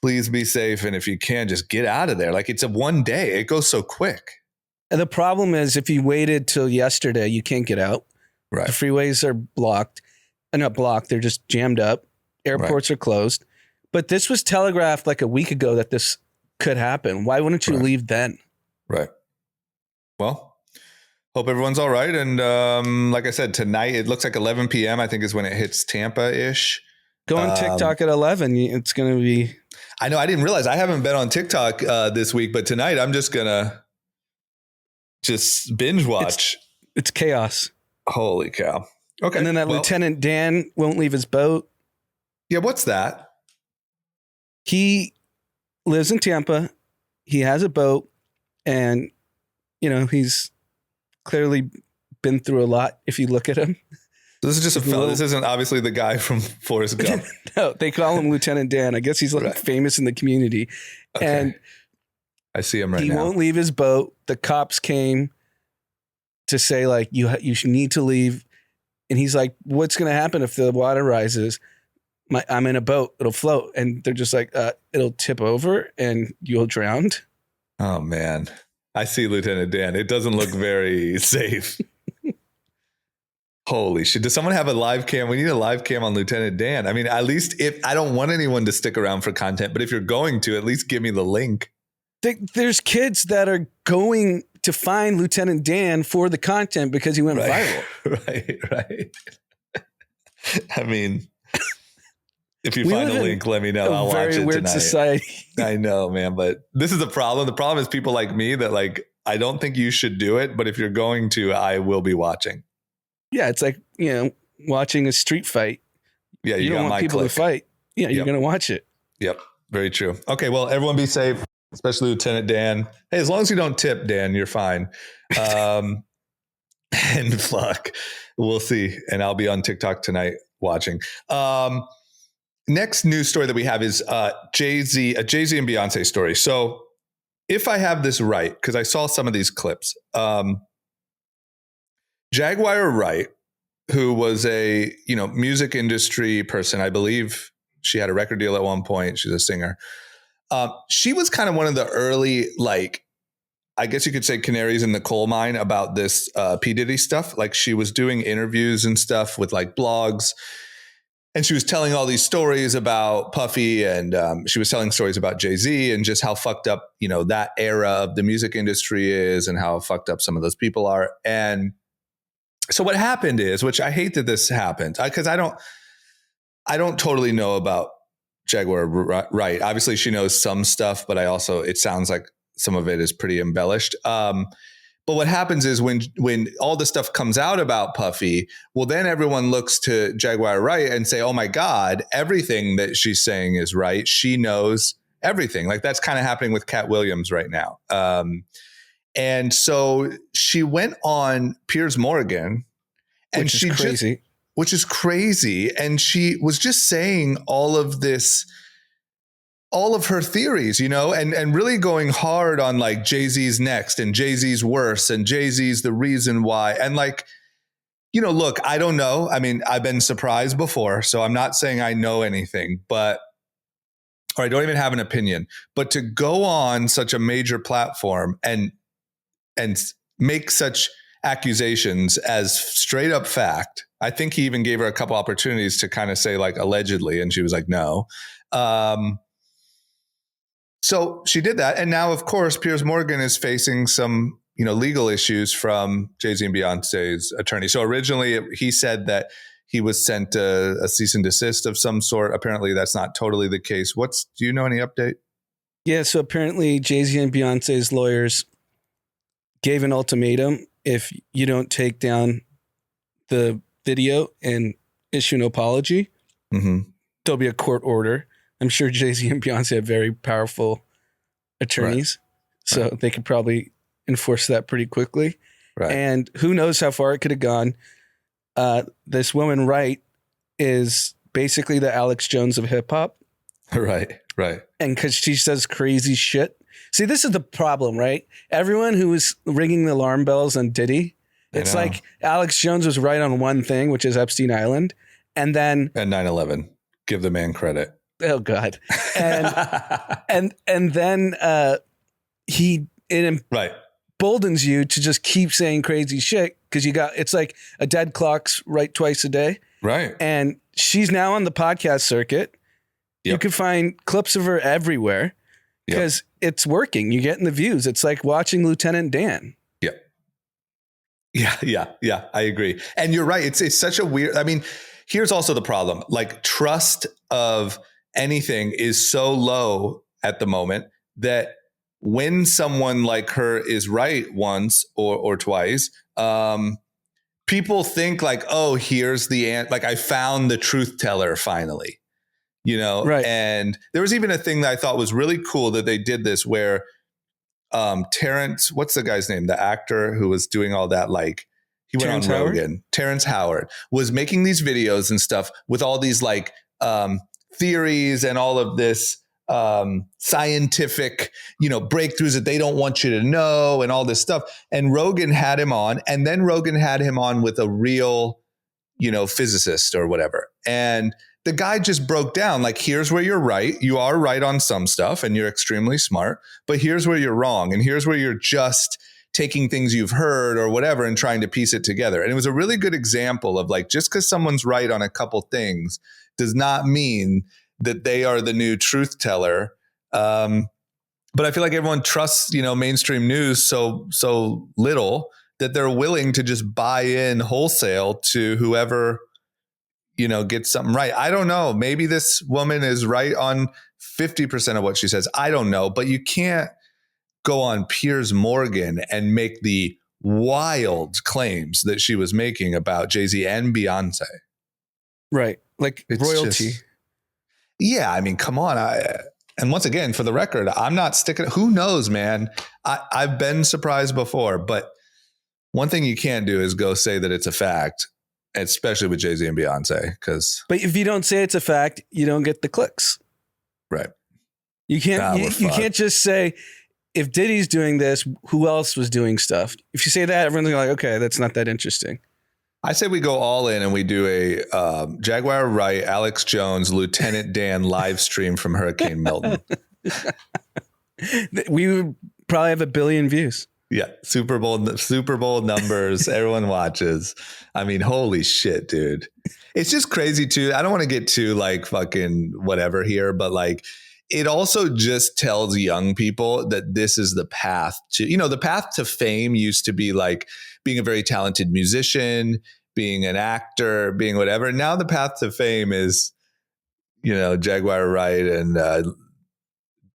be safe. And if you can, just get out of there. Like it's a one day, it goes so quick. And the problem is if you waited till yesterday, you can't get out. Right. The freeways are blocked. Not blocked. They're just jammed up. Airports are closed. But this was telegraphed like a week ago that this could happen. Why wouldn't you leave then? Right. Well, hope everyone's all right. And like I said, tonight, it looks like 11 p.m. I think is when it hits Tampa-ish. Go on TikTok at 11. It's going to be... I know. I didn't realize. I haven't been on TikTok this week, but tonight I'm just going to binge watch. It's chaos. Holy cow. Okay. And then Lieutenant Dan won't leave his boat. Yeah, what's that? He lives in Tampa. He has a boat, and he's clearly been through a lot if you look at him. This is just a fellow. This isn't obviously the guy from Forrest Gump. No, they call him Lieutenant Dan. I guess he's famous in the community. Okay. And I see him right now. He won't leave his boat. The cops came to say like you need to leave, and he's like, "What's going to happen if the water rises? I'm in a boat. It'll float." And they're just like, "It'll tip over, and you'll drown." Oh man, I see Lieutenant Dan. It doesn't look very safe. Holy shit. Does someone have a live cam? We need a live cam on Lieutenant Dan. I mean, at least if I don't want anyone to stick around for content, but if you're going to, at least give me the link. There's kids that are going to find Lieutenant Dan for the content because he went viral. Right. I mean, if you find a link, let me know. I'll watch it tonight. Very weird society. I know, man, but this is the problem. The problem is people like me that like, I don't think you should do it, but if you're going to, I will be watching. Yeah, it's like, watching a street fight. Yeah, you don't want people to fight. Yeah, you're going to watch it. Yep, very true. Okay, well, everyone be safe, especially Lieutenant Dan. Hey, as long as you don't tip, Dan, you're fine. And fuck, we'll see. And I'll be on TikTok tonight watching. Next news story that we have is Jay-Z and Beyonce story. So if I have this right, because I saw some of these clips, Jaguar Wright, who was a music industry person, I believe she had a record deal at one point. She's a singer. She was kind of one of the early, like, I guess you could say canaries in the coal mine about this P. Diddy stuff. Like she was doing interviews and stuff with like blogs, and she was telling all these stories about Puffy, and she was telling stories about Jay-Z and just how fucked up, that era of the music industry is and how fucked up some of those people are. And so what happened is, which I hate that this happened, because I don't totally know about Jaguar Wright. Obviously, she knows some stuff, but it sounds like some of it is pretty embellished. But But what happens is when all the stuff comes out about Puffy, well, then everyone looks to Jaguar Wright and say, oh my God, everything that she's saying is right. She knows everything. Like that's kind of happening with Cat Williams right now. And so she went on Piers Morgan, and which is crazy. And she was just saying all of her theories, and really going hard on like Jay-Z's next and Jay-Z's worse and Jay-Z's the reason why. And like, look, I don't know. I mean, I've been surprised before, so I'm not saying I know anything, or I don't even have an opinion, but to go on such a major platform and make such accusations as straight up fact. I think he even gave her a couple opportunities to kind of say like allegedly, and she was like, no. So she did that. And now, of course, Piers Morgan is facing some, legal issues from Jay-Z and Beyonce's attorney. So originally he said that he was sent a cease and desist of some sort. Apparently that's not totally the case. Do you know any update? Yeah. So apparently Jay-Z and Beyonce's lawyers gave an ultimatum. If you don't take down the video and issue an apology, there'll be a court order. I'm sure Jay-Z and Beyonce have very powerful attorneys, so they could probably enforce that pretty quickly. Right. And who knows how far it could have gone. This woman, Wright, is basically the Alex Jones of hip hop. Right. And because she says crazy shit. See, this is the problem, right? Everyone who was ringing the alarm bells on Diddy, it's like Alex Jones was right on one thing, which is Epstein Island. And then... And 9/11. Give the man credit. Oh God. And and then it emboldens you to just keep saying crazy shit because it's like a dead clock's right twice a day. Right. And she's now on the podcast circuit. Yep. You can find clips of her everywhere because it's working. You're getting the views. It's like watching Lieutenant Dan. Yeah. I agree. And you're right. It's such a weird, I mean, here's also the problem. Like trust of anything is so low at the moment that when someone like her is right once or twice, people think like, oh, here's the answer. Like I found the truth teller finally, Right. And there was even a thing that I thought was really cool that they did this where Terrence, what's the guy's name? The actor who was doing all that, like he went Terrence on Howard? Rogan. Terrence Howard was making these videos and stuff with all these like theories and all of this scientific, breakthroughs that they don't want you to know and all this stuff. And Rogan had him on, and then Rogan had him on with a real, physicist or whatever. And the guy just broke down like, here's where you're right. You are right on some stuff and you're extremely smart, but here's where you're wrong. And here's where you're just taking things you've heard or whatever and trying to piece it together. And it was a really good example of like, just because someone's right on a couple things does not mean that they are the new truth teller. But I feel like everyone trusts, mainstream news so little that they're willing to just buy in wholesale to whoever, gets something right. I don't know. Maybe this woman is right on 50% of what she says. I don't know. But you can't go on Piers Morgan and make the wild claims that she was making about Jay-Z and Beyonce. Right. Like it's royalty. I mean, come on. And once again, for the record, I'm not sticking. Who knows, man? I've been surprised before, but one thing you can't do is go say that it's a fact, especially with Jay-Z and Beyonce. But if you don't say it's a fact, you don't get the clicks. Right. You can't. You can't just say if Diddy's doing this, who else was doing stuff? If you say that, everyone's like, okay, that's not that interesting. I say we go all in and we do a Jaguar Wright, Alex Jones, Lieutenant Dan live stream from Hurricane Milton. We would probably have 1 billion views. Yeah. Super Bowl numbers. Everyone watches. I mean, holy shit, dude. It's just crazy too. I don't want to get too like fucking whatever here, but like it also just tells young people that this is the path to, the path to fame used to be like being a very talented musician, being an actor, being whatever. Now the path to fame is, Jaguar Wright and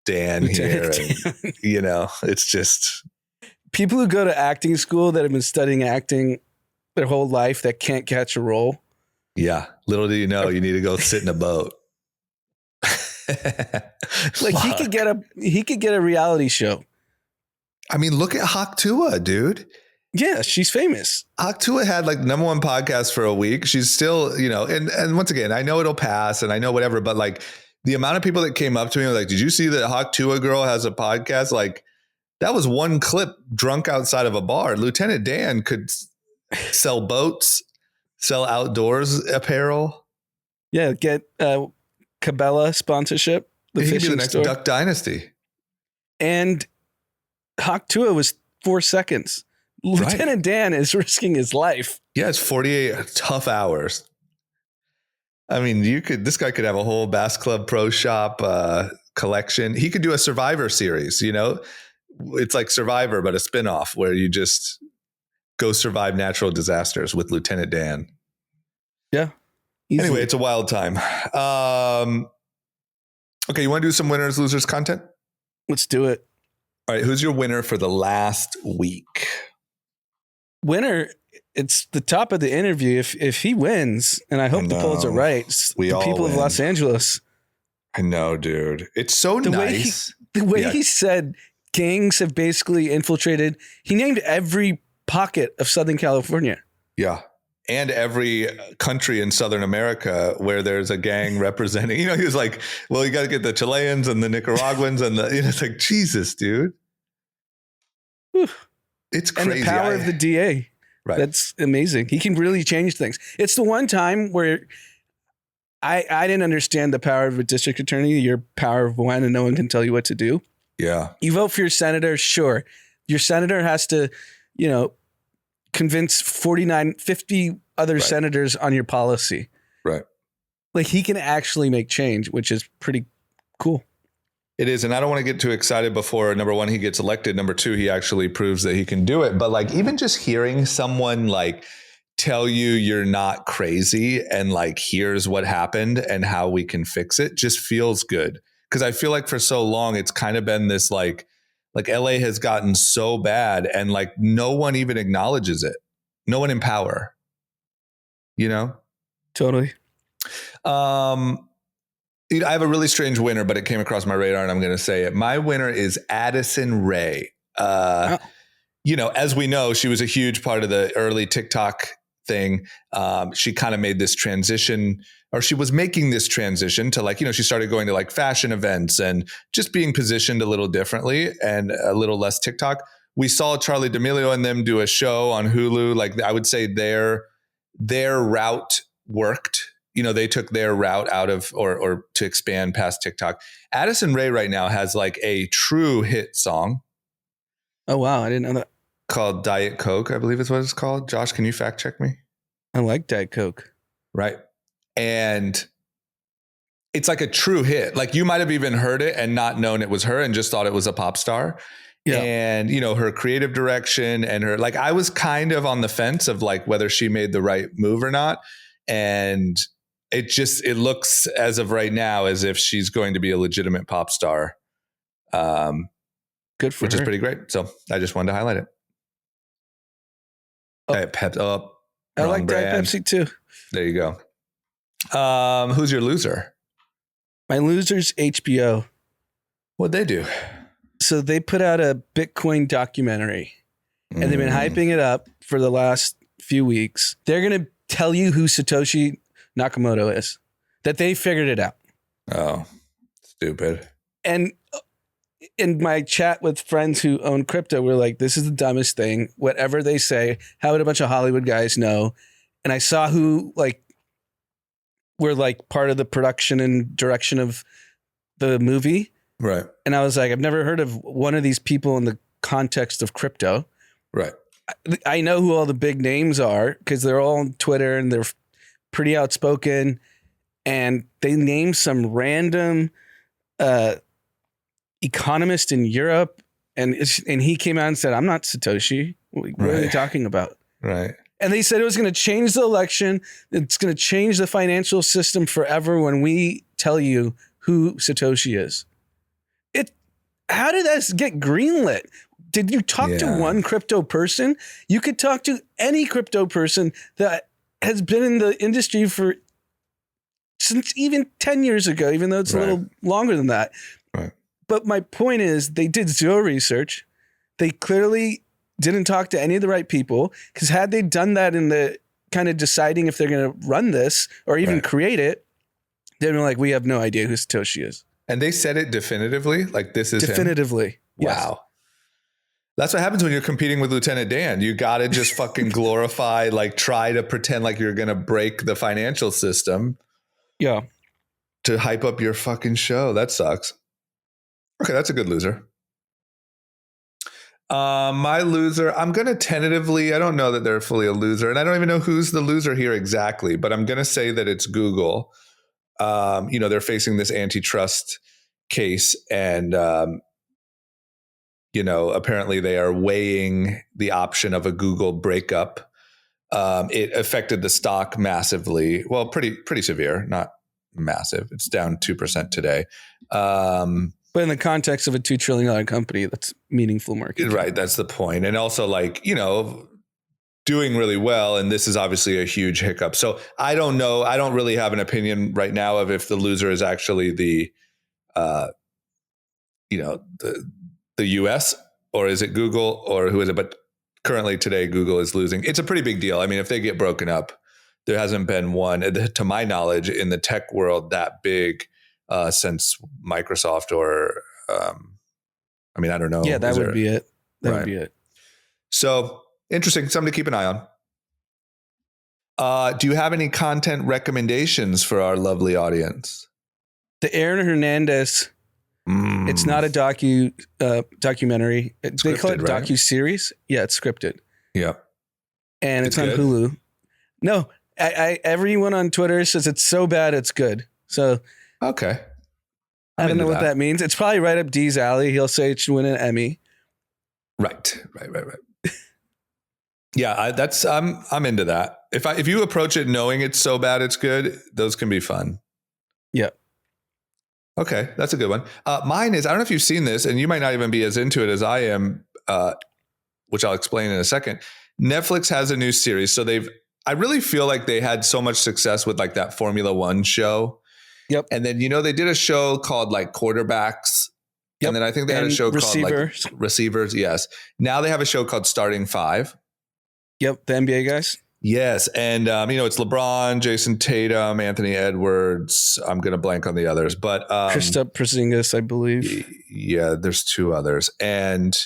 Dan here. And, it's just. people who go to acting school that have been studying acting their whole life that can't catch a role. Yeah. Little do you know, you need to go sit in a boat. Like he could get a reality show. I mean, look at Haktua, dude. Yeah, she's famous. Haktua had like number one podcast for a week. She's still, and once again, I know it'll pass and I know whatever, but like the amount of people that came up to me were like, did you see that Haktua girl has a podcast? Like that was one clip drunk outside of a bar. Lieutenant Dan could sell boats, sell outdoors apparel. Yeah, get Cabela sponsorship. He could be the next Duck Dynasty. And Haktua was 4 seconds. Lieutenant Dan is risking his life. Yeah, it's 48 tough hours. I mean, this guy could have a whole Bass Club Pro Shop collection. He could do a Survivor series, It's like Survivor, but a spinoff where you just go survive natural disasters with Lieutenant Dan. Yeah. Easily. Anyway, it's a wild time. Okay, you want to do some winners, losers content? Let's do it. All right, who's your winner for the last week? Winner, it's the top of the interview. If he wins, and I hope the polls are right, the people of Los Angeles. I know, dude. It's so nice. The way he said gangs have basically infiltrated. He named every pocket of Southern California. Yeah. And every country in Southern America where there's a gang representing, he was like, well, you got to get the Chileans and the Nicaraguans and it's like, Jesus, dude. Whew. It's crazy. And the power of the DA. Right. That's amazing. He can really change things. It's the one time where I didn't understand the power of a district attorney, your power of one, and no one can tell you what to do. Yeah. You vote for your senator, sure. Your senator has to, convince 50 other senators on your policy. Right. Like he can actually make change, which is pretty cool. It is. And I don't want to get too excited before, number one, he gets elected. Number two, he actually proves that he can do it. But like, even just hearing someone like tell you you're not crazy and like, here's what happened and how we can fix it just feels good. Cause I feel like for so long, it's kind of been this like LA has gotten so bad and like no one even acknowledges it. No one in power, Totally. I have a really strange winner, but it came across my radar and I'm going to say it. My winner is Addison Rae. As we know, she was a huge part of the early TikTok thing. She kind of made this transition, or she was making this transition to like, she started going to like fashion events and just being positioned a little differently and a little less TikTok. We saw Charli D'Amelio and them do a show on Hulu. Like I would say their route worked. They took their route out of or to expand past TikTok. Addison Rae right now has like a true hit song. Oh, wow. I didn't know that. Called Diet Coke, I believe is what it's called. Josh, can you fact check me? I like Diet Coke. Right. And it's like a true hit. Like you might have even heard it and not known it was her and just thought it was a pop star. Yeah. And, her creative direction and her, like, I was kind of on the fence of like whether she made the right move or not. And it looks as of right now as if she's going to be a legitimate pop star. Good for her. Which is pretty great. So I just wanted to highlight it. Diet Pepsi. I like Diet Pepsi too. There you go. Who's your loser? My loser's HBO. What'd they do? So they put out a Bitcoin documentary and they've been hyping it up for the last few weeks. They're going to tell you who Satoshi Nakamoto is, that they figured it out. Oh, stupid. And in my chat with friends who own crypto, we're like, this is the dumbest thing. Whatever they say, how would a bunch of Hollywood guys know? And I saw who were like part of the production and direction of the movie. Right. And I was like, I've never heard of one of these people in the context of crypto. Right. I know who all the big names are because they're all on Twitter and they're pretty outspoken. And they named some random economist in Europe. And he came out and said, I'm not Satoshi. What are you talking about? Right. And they said it was going to change the election. It's going to change the financial system forever when we tell you who Satoshi is. How did that get greenlit? did you talk to one crypto person? You could talk to any crypto person that has been in the industry since even 10 years ago, even though it's a little longer than that. Right. But my point is they did zero research. They clearly didn't talk to any of the right people, because had they done that in the kind of deciding if they're going to run this or even create it, they'd be like, we have no idea who Satoshi is. And they said it definitively, like this is definitively. Him? Wow. Yes. That's what happens when you're competing with Lieutenant Dan. You got to just fucking glorify, like try to pretend like you're going to break the financial system. Yeah. To hype up your fucking show. That sucks. Okay, that's a good loser. My loser, I'm going to tentatively, I don't know that they're fully a loser, and I don't even know who's the loser here exactly, but I'm going to say that it's Google. They're facing this antitrust case, and, apparently they are weighing the option of a Google breakup. It affected the stock massively. Well, pretty severe, not massive. It's down 2% today. But in the context of a $2 trillion company, that's meaningful market. Right. That's the point. And also doing really well. And this is obviously a huge hiccup. So I don't know. I don't really have an opinion right now of if the loser is actually the US, or is it Google, or who is it? But currently today, Google is losing. It's a pretty big deal. I mean, if they get broken up, there hasn't been one, to my knowledge, in the tech world that big since Microsoft or, I don't know. Yeah, that would be it. That would be it. So interesting. Something to keep an eye on. Do you have any content recommendations for our lovely audience? The Aaron Hernandez. It's not a documentary. They call it docu-series. Yeah, it's scripted. Yeah. And it's on Hulu. No, everyone on Twitter says it's so bad it's good. So okay. I don't know what that means. It's probably right up Dee's alley. He'll say it should win an Emmy. Right. Yeah, I'm into that. If you approach it knowing it's so bad it's good, those can be fun. Yeah. Okay, that's a good one. Mine is, I don't know if you've seen this, and you might not even be as into it as I am, which I'll explain in a second. Netflix has a new series. So I really feel like they had so much success with like that Formula One show. Yep. And then, they did a show called like Quarterbacks. Yep. And then I think they had a show called like Receivers. Yes. Now they have a show called Starting Five. Yep. The NBA guys. Yes. And, it's LeBron, Jason Tatum, Anthony Edwards. I'm going to blank on the others, but Kristaps Porzingis, I believe. Yeah, there's two others. And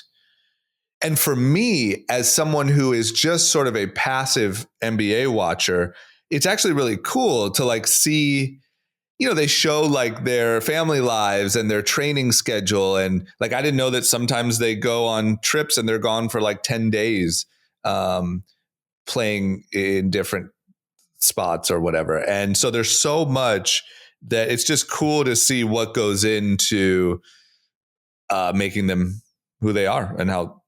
for me, as someone who is just sort of a passive NBA watcher, it's actually really cool to like see, they show like their family lives and their training schedule. And like, I didn't know that sometimes they go on trips and they're gone for like 10 days. Playing in different spots or whatever. And so there's so much that it's just cool to see what goes into making them who they are and how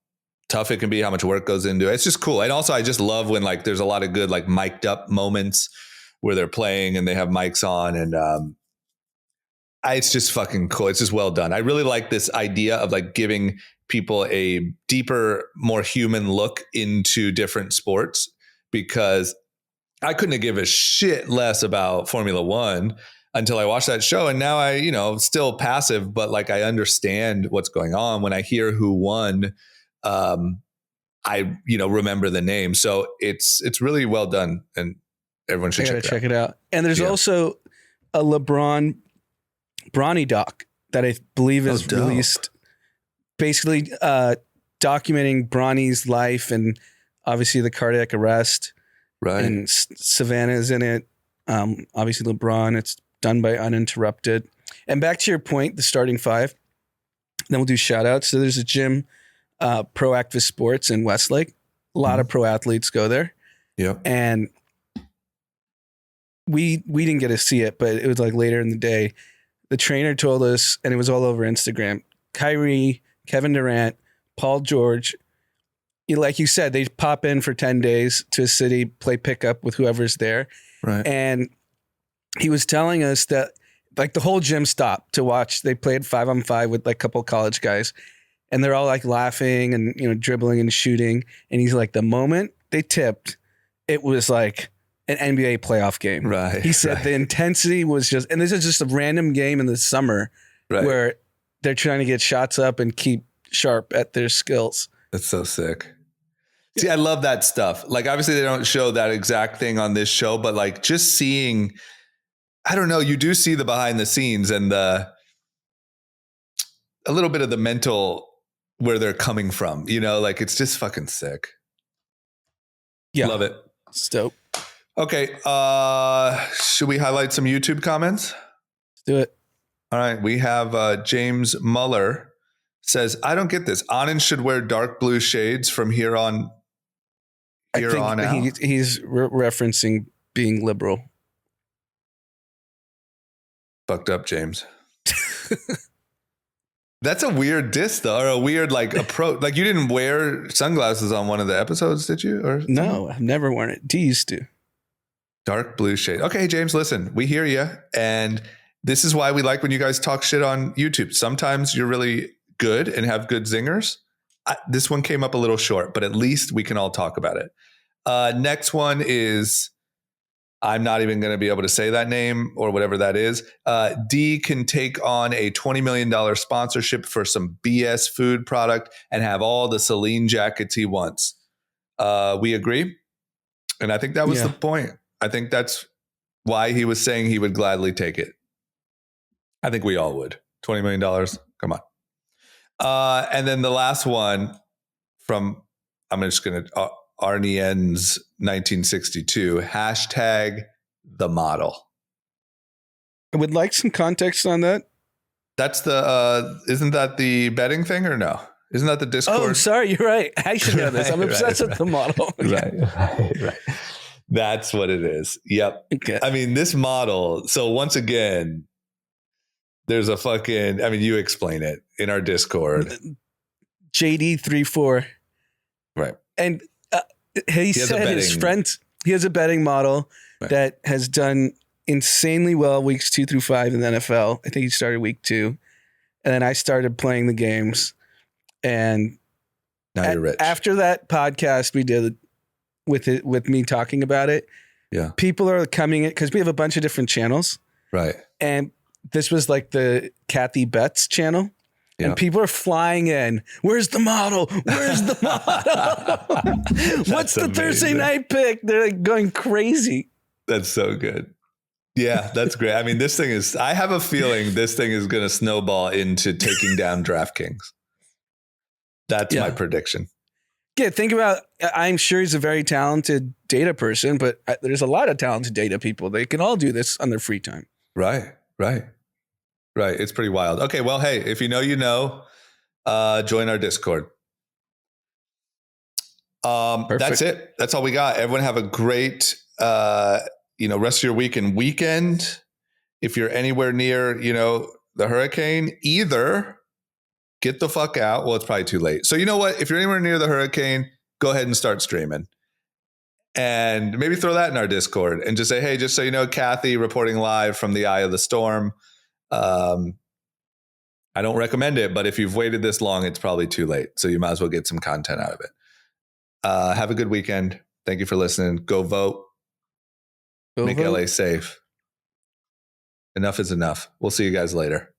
tough it can be, how much work goes into it. It's just cool. And also I just love when like there's a lot of good like mic'd up moments where they're playing and they have mics on, and it's just fucking cool. It's just well done. I really like this idea of like giving people a deeper, more human look into different sports, because I couldn't have given a shit less about Formula One until I watched that show. And now I, still passive, but like I understand what's going on. When I hear who won, I, remember the name. So it's really well done, and everyone should check it out. And there's also a LeBron Bronny doc that I believe is released, basically documenting Bronny's life and obviously the cardiac arrest. Right. And Savannah's in it. Obviously LeBron. It's done by Uninterrupted. And back to your point, the Starting Five. Then we'll do shout outs. So there's a gym, Proactive Sports in Westlake. A lot of pro athletes go there. Yep. And we didn't get to see it, but it was like later in the day. The trainer told us, and it was all over Instagram, Kyrie, Kevin Durant, Paul George, like you said, they pop in for 10 days to a city, play pickup with whoever's there. Right. And he was telling us that like the whole gym stopped to watch. They played 5-on-5 with like a couple college guys. and they're all like laughing and, you know, dribbling and shooting. And he's like, the moment they tipped, it was like an NBA playoff game. Right. He said the intensity was just, and this is just a random game in the summer where they're trying to get shots up and keep sharp at their skills. That's so sick. See, I love that stuff. Like, obviously they don't show that exact thing on this show, but like just seeing, I don't know, you do see the behind the scenes and a little bit of the mental where they're coming from, you know, like it's just fucking sick. Yeah. Love it. It's dope. Okay. Should we highlight some YouTube comments? Let's do it. All right. We have James Muller says, I don't get this. Anand should wear dark blue shades from here on out. He's referencing being liberal. Fucked up, James. That's a weird diss, though, or a weird like approach. Like, you didn't wear sunglasses on one of the episodes, did you? Or no, I've never worn it. D used to. Dark blue shade. Okay, James, listen, we hear you, and this is why we like when you guys talk shit on YouTube. Sometimes you're really good and have good zingers. This one came up a little short, but at least we can all talk about it. Next one is, I'm not even going to be able to say that name or whatever that is. D can take on a $20 million sponsorship for some BS food product and have all the Celine jackets he wants. We agree. And I think that was the point. I think that's why he was saying he would gladly take it. I think we all would. $20 million. Come on. And then the last one from, I'm just going to, Arnien's 1962, hashtag the model. I would like some context on that. That's the, isn't that the betting thing or no? Isn't that the Discord? Oh, sorry. You're right. I should know this. I'm obsessed with the model. Right. That's what it is. Yep. Okay. I mean, this model. So once again, there's a fucking, I mean, you explain it in our Discord. JD34. Right. And he said his friend, he has a betting model that has done insanely well weeks 2 through 5 in the NFL. I think he started week 2. And then I started playing the games. And now you're rich. After that podcast we did with me talking about it, people are coming in because we have a bunch of different channels. Right. And this was like the Kathy Betts channel. And people are flying in. Where's the model? Where's the model? What's the Thursday night pick? They're like going crazy. That's so good. Yeah, that's great. I mean, this thing is, I have a feeling this thing is going to snowball into taking down DraftKings. That's my prediction. Yeah, think about, I'm sure he's a very talented data person, but there's a lot of talented data people. They can all do this on their free time. Right. It's pretty wild. Okay, well, hey, if you know, join our Discord. That's it. That's all we got. Everyone have a great, rest of your week and weekend. If you're anywhere near, the hurricane, either get the fuck out. Well, it's probably too late. So you know what? If you're anywhere near the hurricane, go ahead and start streaming. And maybe throw that in our Discord and just say, hey, just so you know, Kathy reporting live from the eye of the storm. I don't recommend it, but if you've waited this long, it's probably too late. So you might as well get some content out of it. Have a good weekend. Thank you for listening. Go vote. Make LA safe. Enough is enough. We'll see you guys later.